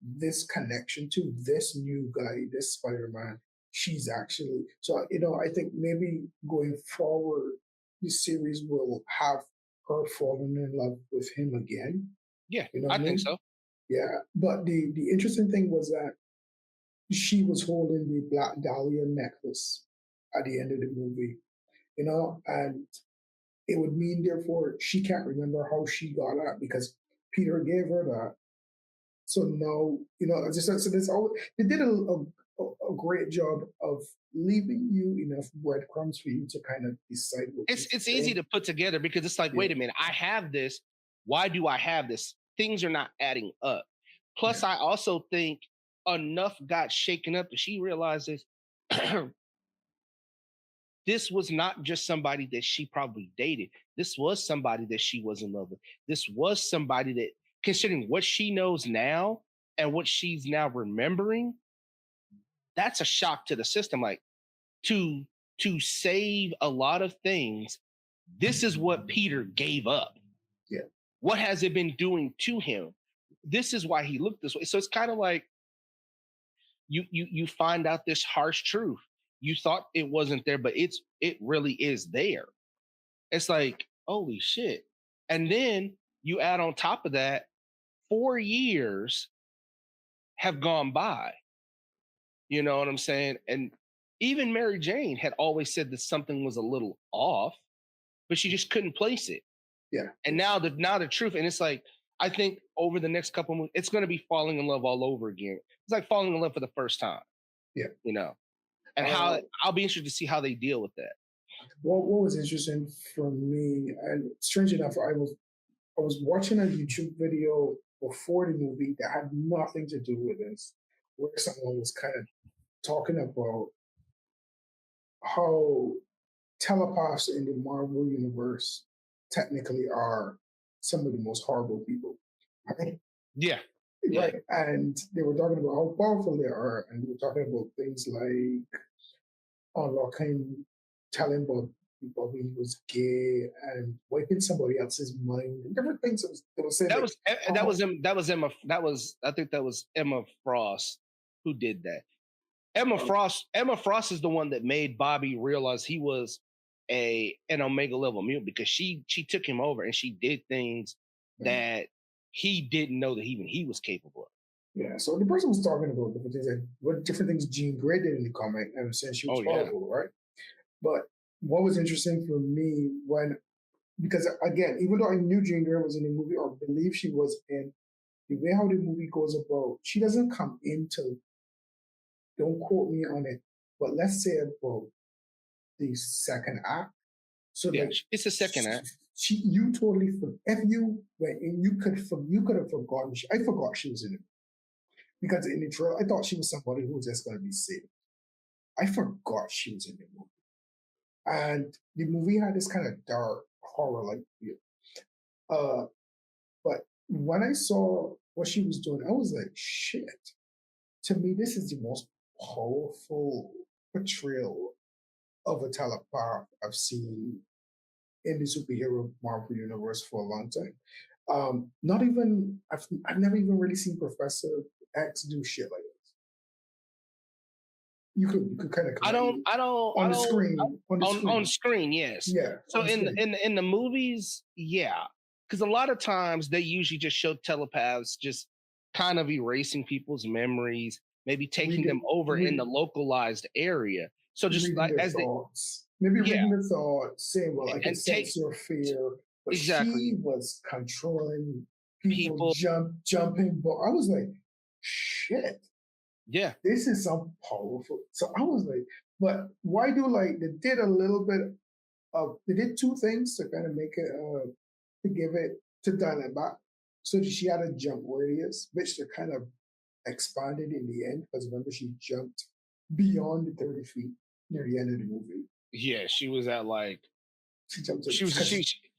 B: this connection to this new guy, this Spider-Man, she's actually so I think maybe going forward, the series will have her falling in love with him again.
A: yeah,
B: You know
A: I
B: what I
A: think
B: mean?
A: so.
B: Yeah. But the interesting thing was that she was holding the Black Dahlia necklace at the end of the movie, and it would mean therefore she can't remember how she got that because Peter gave her that. So now, just so there's always they did a great job of leaving you enough breadcrumbs for you to kind of decide what
A: It's easy to put together because it's like, wait a minute, I have this. Why do I have this? Things are not adding up. Plus, I also think enough got shaken up that she realizes this was not just somebody that she probably dated. This was somebody that she was in love with. This was somebody that, considering what she knows now and what she's now remembering, that's a shock to the system. Like to save a lot of things, this is what Peter gave up.
B: Yeah.
A: What has it been doing to him? This is why he looked this way. So it's kind of like you find out this harsh truth. You thought it wasn't there, but it really is there. It's like, holy shit. And then you add on top of that, 4 years have gone by. You know what I'm saying? And even Mary Jane had always said that something was a little off, but she just couldn't place it.
B: Yeah.
A: And now the truth, and it's like, I think over the next couple of months, it's going to be falling in love all over again. It's like falling in love for the first time.
B: Yeah.
A: And how I'll be interested to see how they deal with that.
B: What was interesting for me, and strange enough, I was watching a YouTube video before the movie that had nothing to do with this, where someone was kind of talking about how telepaths in the Marvel universe technically are some of the most horrible people. Right?
A: Yeah.
B: Right. And they were talking about how powerful they are, and they were talking about things like unlocking, telling Bobby he was gay and wiping somebody else's mind and different things. They were saying
A: that was I think that was Emma Frost who did that. Emma Frost is the one that made Bobby realize he was an Omega level mutant because she took him over and she did things that he didn't know that even he was capable of.
B: Yeah, so the person was talking about different things, like what different things Jean Grey did in the comic, and saying she was powerful, right? But what was interesting for me because again, even though I knew Jean Grey was in the movie or believe she was in, the way how the movie goes about, she doesn't come into, don't quote me on it, but let's say about the second act, So
A: Yeah,
B: like
A: it's the second act.
B: you totally if you went and you could have forgotten. I forgot she was in it because in the trailer I thought she was somebody who was just going to be saved. I forgot she was in the movie, and the movie had this kind of dark horror like feel. Uh, but when I saw what she was doing, I was like, shit. To me, this is the most powerful portrayal of a telepath I've seen in the superhero Marvel universe for a long time. Not even I've never even really seen Professor X do shit like this. You could kind of
A: I
B: correct
A: don't,
B: me
A: I don't, I
B: on the
A: don't.
B: screen
A: On screen, yes.
B: yeah
A: So
B: on the screen.
A: in the movies, yeah, because a lot of times they usually just show telepaths just kind of erasing people's memories, maybe taking them
B: Reading
A: over in the
B: read,
A: localized area. So just
B: reading
A: like
B: their
A: as they,
B: thoughts, maybe
A: yeah,
B: reading their thoughts, saying, "Well, I can
A: and take
B: sense your fear," but
A: exactly
B: she was controlling people
A: people.
B: jumping. But I was like, "Shit,
A: Yeah,
B: this is some powerful." So I was like, "But why do like they did a little bit of they did two things to kind of make it to give it to dial it back." So she had a jump radius, which they kind of expanded in the end because remember she jumped beyond the 30 feet near the end of the movie.
A: yeah. She was at like
B: She jumped
A: she was
B: because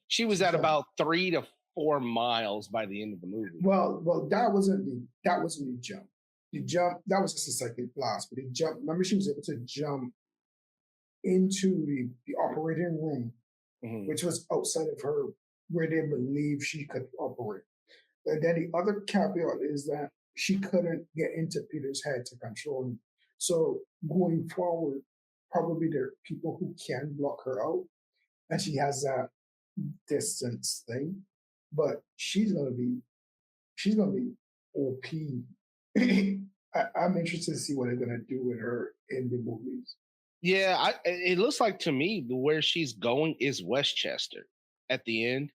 A: she was
B: she
A: at
B: jumped.
A: about 3 to 4 miles by the end of the movie.
B: Well, that wasn't the jump. The jump that was just a second blast, but the jump. Remember, she was able to jump into the operating room,
A: Mhm.
B: which was outside of her where they believe she could operate. And then the other caveat is that she couldn't get into Peter's head to control him. So going forward, probably there are people who can block her out, and she has that distance thing. But she's gonna be OP. I'm interested to see what they're gonna do with her in the movies.
A: Yeah, it looks like to me where she's going is Westchester at the end.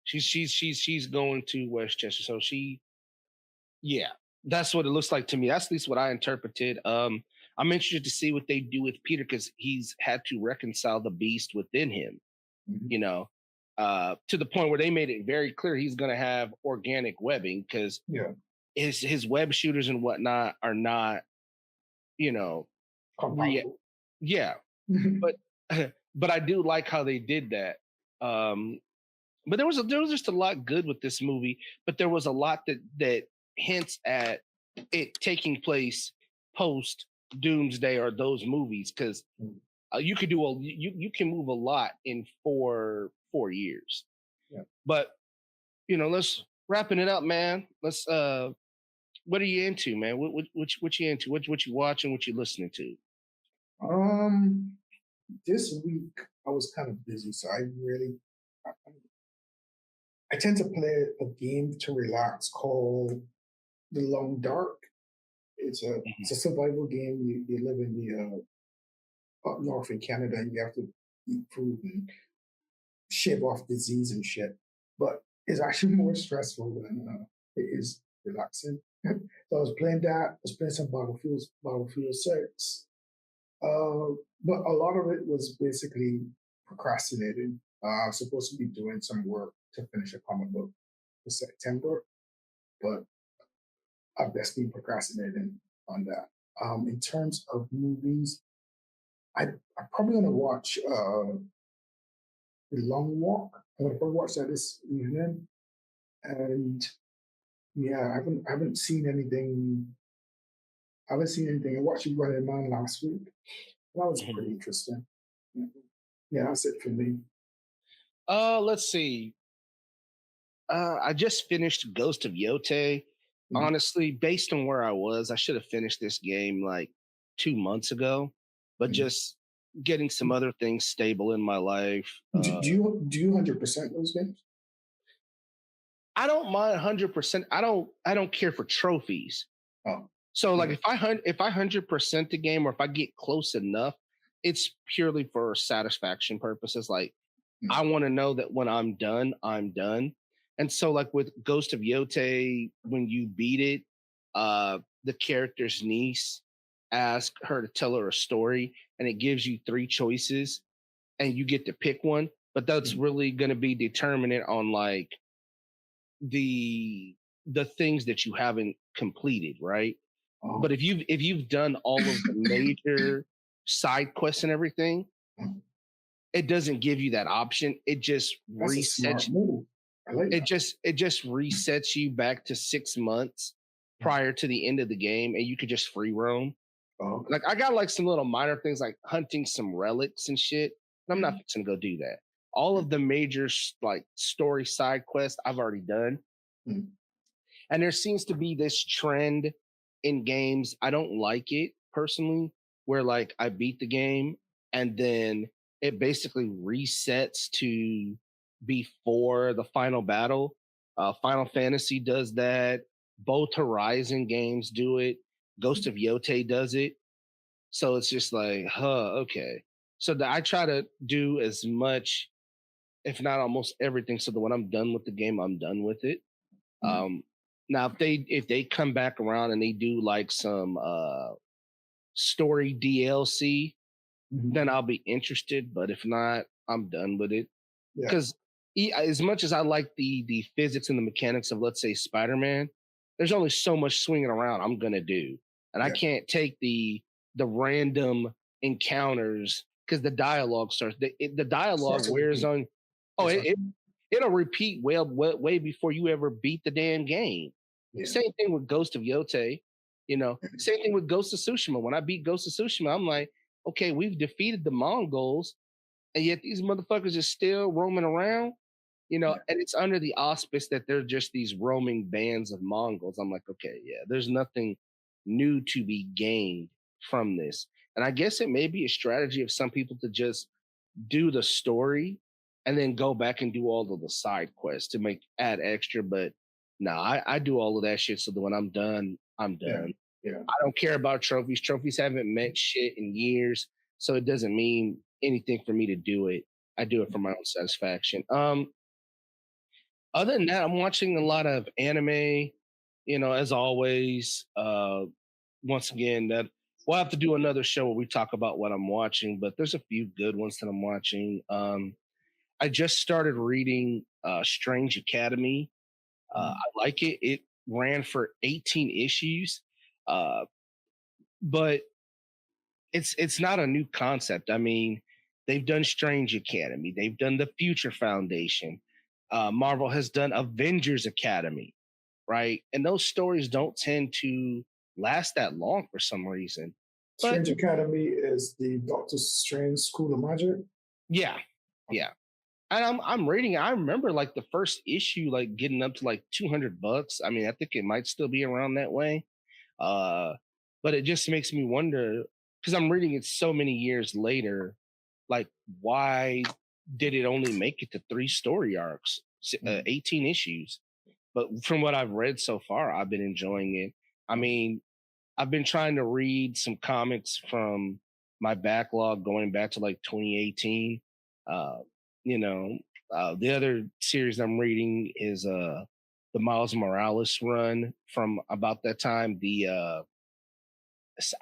A: She's going to Westchester. So yeah, that's what it looks like to me. That's at least what I interpreted. I'm interested to see what they do with Peter because he's had to reconcile the beast within him,
B: Mhm.
A: you know, to the point where they made it very clear he's going to have organic webbing because
B: Yeah,
A: his web shooters and whatnot are not, you know, re
B: compatible.
A: yeah, but but I do like how they did that. Um, but there was just a lot good with this movie, but there was a lot that hints at it taking place post Doomsday or those movies because you could do you can move a lot in four years.
B: Yeah.
A: But let's wrapping it up, man. Let's what are you into, man? What you into? What you watching? What you listening to?
B: Um, this week I was kind of busy, so I, I tend to play a game to relax called The Long Dark. It's a survival game. You live in the up north in Canada, and you have to eat food and shave off disease and shit. But it's actually more stressful than it is relaxing. So I was playing that. I was playing some Battlefield 6. But a lot of it was basically procrastinating. I was supposed to be doing some work to finish a comic book for September, but I've just been procrastinating on that. In terms of movies, I'm probably gonna watch The Long Walk. I'm gonna probably watch that this evening. And yeah, I haven't seen anything. I haven't seen anything. I watched Running Man last week. That was
A: Mhm.
B: pretty interesting. Yeah, that's it for me.
A: Let's see. I just finished Ghost of Yote.
B: Mm.
A: Honestly, based on where I was, I should have finished this game like 2 months ago. But
B: Mm.
A: just getting some other things stable in my life.
B: Do you 100% those games?
A: I don't mind 100%. I don't care for trophies.
B: Oh,
A: So like
B: yeah.
A: if I 100% the game or if I get close enough, it's purely for satisfaction purposes. Like
B: Mm.
A: I want to know that when I'm done, I'm done. And so like with Ghost of Yote, when you beat it, the character's niece asked her to tell her a story and it gives you three choices. and you get to pick one, but that's really going to be determinant on like the the things that you haven't completed, right? But if you've done all of the major side quests and everything, it doesn't give you that option. It just
B: That's a
A: resets.
B: smart move. I like that.
A: It just resets you back to 6 months prior to the end of the game, and you could just free roam.
B: Oh,
A: Like I got like some little minor things like hunting some relics and shit. And I'm not fixing to go do that. All of the major like story side quests I've already done.
B: Mhm.
A: And there seems to be this trend in games. I don't like it personally, where like I beat the game and then it basically resets to before the final battle. Final Fantasy does that. Both Horizon games do it. Ghost of Yote does it. So it's just like, okay. So I try to do as much, if not almost everything, so that when I'm done with the game, I'm done with it. Um, now if they come back around and they do like some story DLC, then I'll be interested. But if not, I'm done with it.
B: Yeah.
A: Because as much as I like the physics and the mechanics of, let's say, Spider-Man, there's only so much swinging around I'm gonna do, and I
B: Yeah.
A: can't take the random encounters because the dialogue starts. The dialogue
B: Starts to
A: wears
B: repeat.
A: on. Oh,
B: It's like,
A: it'll repeat way before you ever beat the damn game.
B: yeah.
A: Same thing with Ghost of Yote. Same thing with Ghost of Tsushima. When I beat Ghost of Tsushima, I'm like, okay, we've defeated the Mongols, and yet these motherfuckers are still roaming around. And it's under the auspice that they're just these roaming bands of Mongols. I'm like, okay, yeah, there's nothing new to be gained from this. And I guess it may be a strategy of some people to just do the story and then go back and do all of the side quests to add extra. But no, I do all of that shit so that when I'm done, I'm
B: Yeah.
A: done.
B: Yeah.
A: I don't care about trophies. Trophies haven't meant shit in years, so it doesn't mean anything for me to do it. I do it for my own satisfaction. Other than that, I'm watching a lot of anime, as always. Once again, that we'll have to do another show where we talk about what I'm watching, but there's a few good ones that I'm watching. I just started reading Strange Academy. I like it. It ran for 18 issues, uh, but it's not a new concept. I mean, they've done Strange Academy, they've done the Future Foundation. Marvel has done Avengers Academy, right? And those stories don't tend to last that long for some reason. But
B: Strange Academy is the Doctor Strange School of Magic.
A: yeah, yeah. And I'm reading it. I remember like the first issue like getting up to like $200. I mean, I think it might still be around that way. Uh, but it just makes me wonder because I'm reading it so many years later, like why did it only make it to 3 story arcs, 18 issues? But from what I've read so far, I've been enjoying it. I mean, I've been trying to read some comics from my backlog going back to like 2018. Uh, the other series I'm reading is the Miles Morales run from about that time.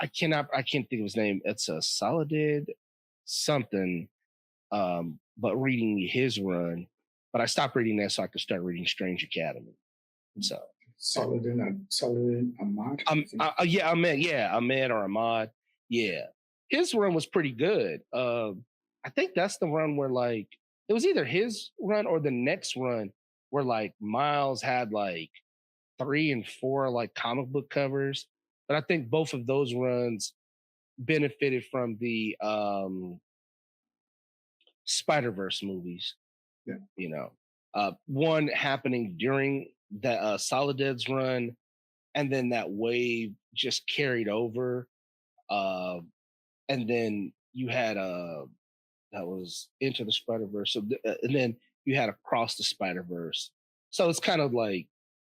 A: I can't think of his name. It's a Soledad something. But reading his run, but I stopped reading that so I could start reading Strange Academy. So
B: Saladin Ahmad.
A: Ahmed or Ahmad. Yeah, his run was pretty good. I think that's the run where like it was either his run or the next run where like Miles had like 3 and 4 like comic book covers. But I think both of those runs benefited from the Spider-Verse movies.
B: Yeah.
A: One happening during that Soledad's run, and then that wave just carried over. And then you had that was Into the Spider-Verse. So and then you had Across the Spider-Verse. So it's kind of like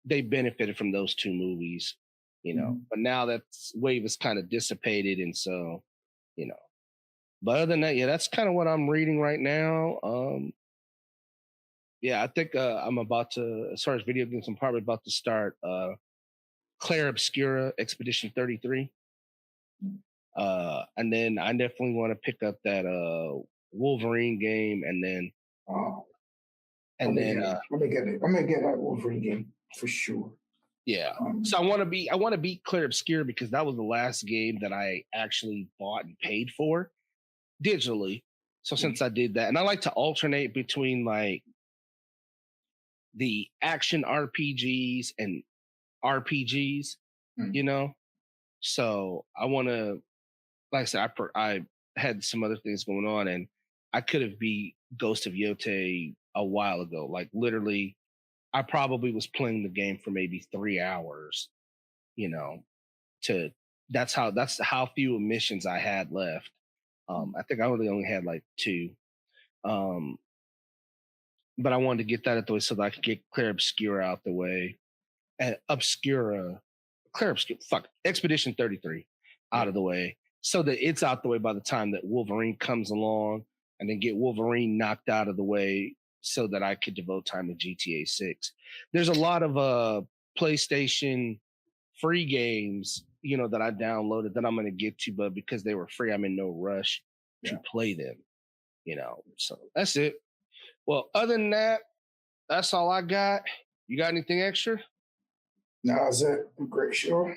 A: they benefited from those 2 movies, But now that wave is kind of dissipated, and so, But other than that, yeah, that's kind of what I'm reading right now. Yeah, I think I'm about to, as far as video games, I'm probably about to start Claire Obscura Expedition 33. And then I definitely want to pick up that Wolverine game, and then
B: Oh,
A: and then
B: let me get it. I'm gonna get that Wolverine game for sure.
A: yeah. So I want to beat Clear Obscure because that was the last game that I actually bought and paid for digitally. So since I did that, and I like to alternate between like the action RPGs and RPGs, you know. So I want to, like I said, I had some other things going on, and I could have beat Ghost of Yote a while ago. Like literally, I probably was playing the game for maybe 3 hours, you know, to that's how few missions I had left. I think I only had like 2. Um, but I wanted to get that out the way so that I could get Clear Obscura out the way. And Clear Obscura, fuck, Expedition 33 out of the way so that it's out the way by the time that Wolverine comes along, and then get Wolverine knocked out of the way so that I could devote time to GTA 6. There's a lot of PlayStation free games, you know, that I downloaded that I'm going to get to, but because they were free, I'm in no rush to play them, you know. So that's it. Well, other than that, that's all I got. You got anything extra?
B: No, that's it. Great show.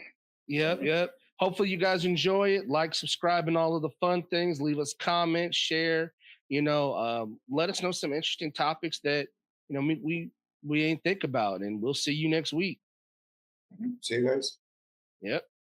A: Yep. Hopefully you guys enjoy it. Like, subscribe, and all of the fun things. Leave us comments, share. You know, let us know some interesting topics that you know we ain't think about, and we'll see you next week.
B: See you guys.
A: Yep.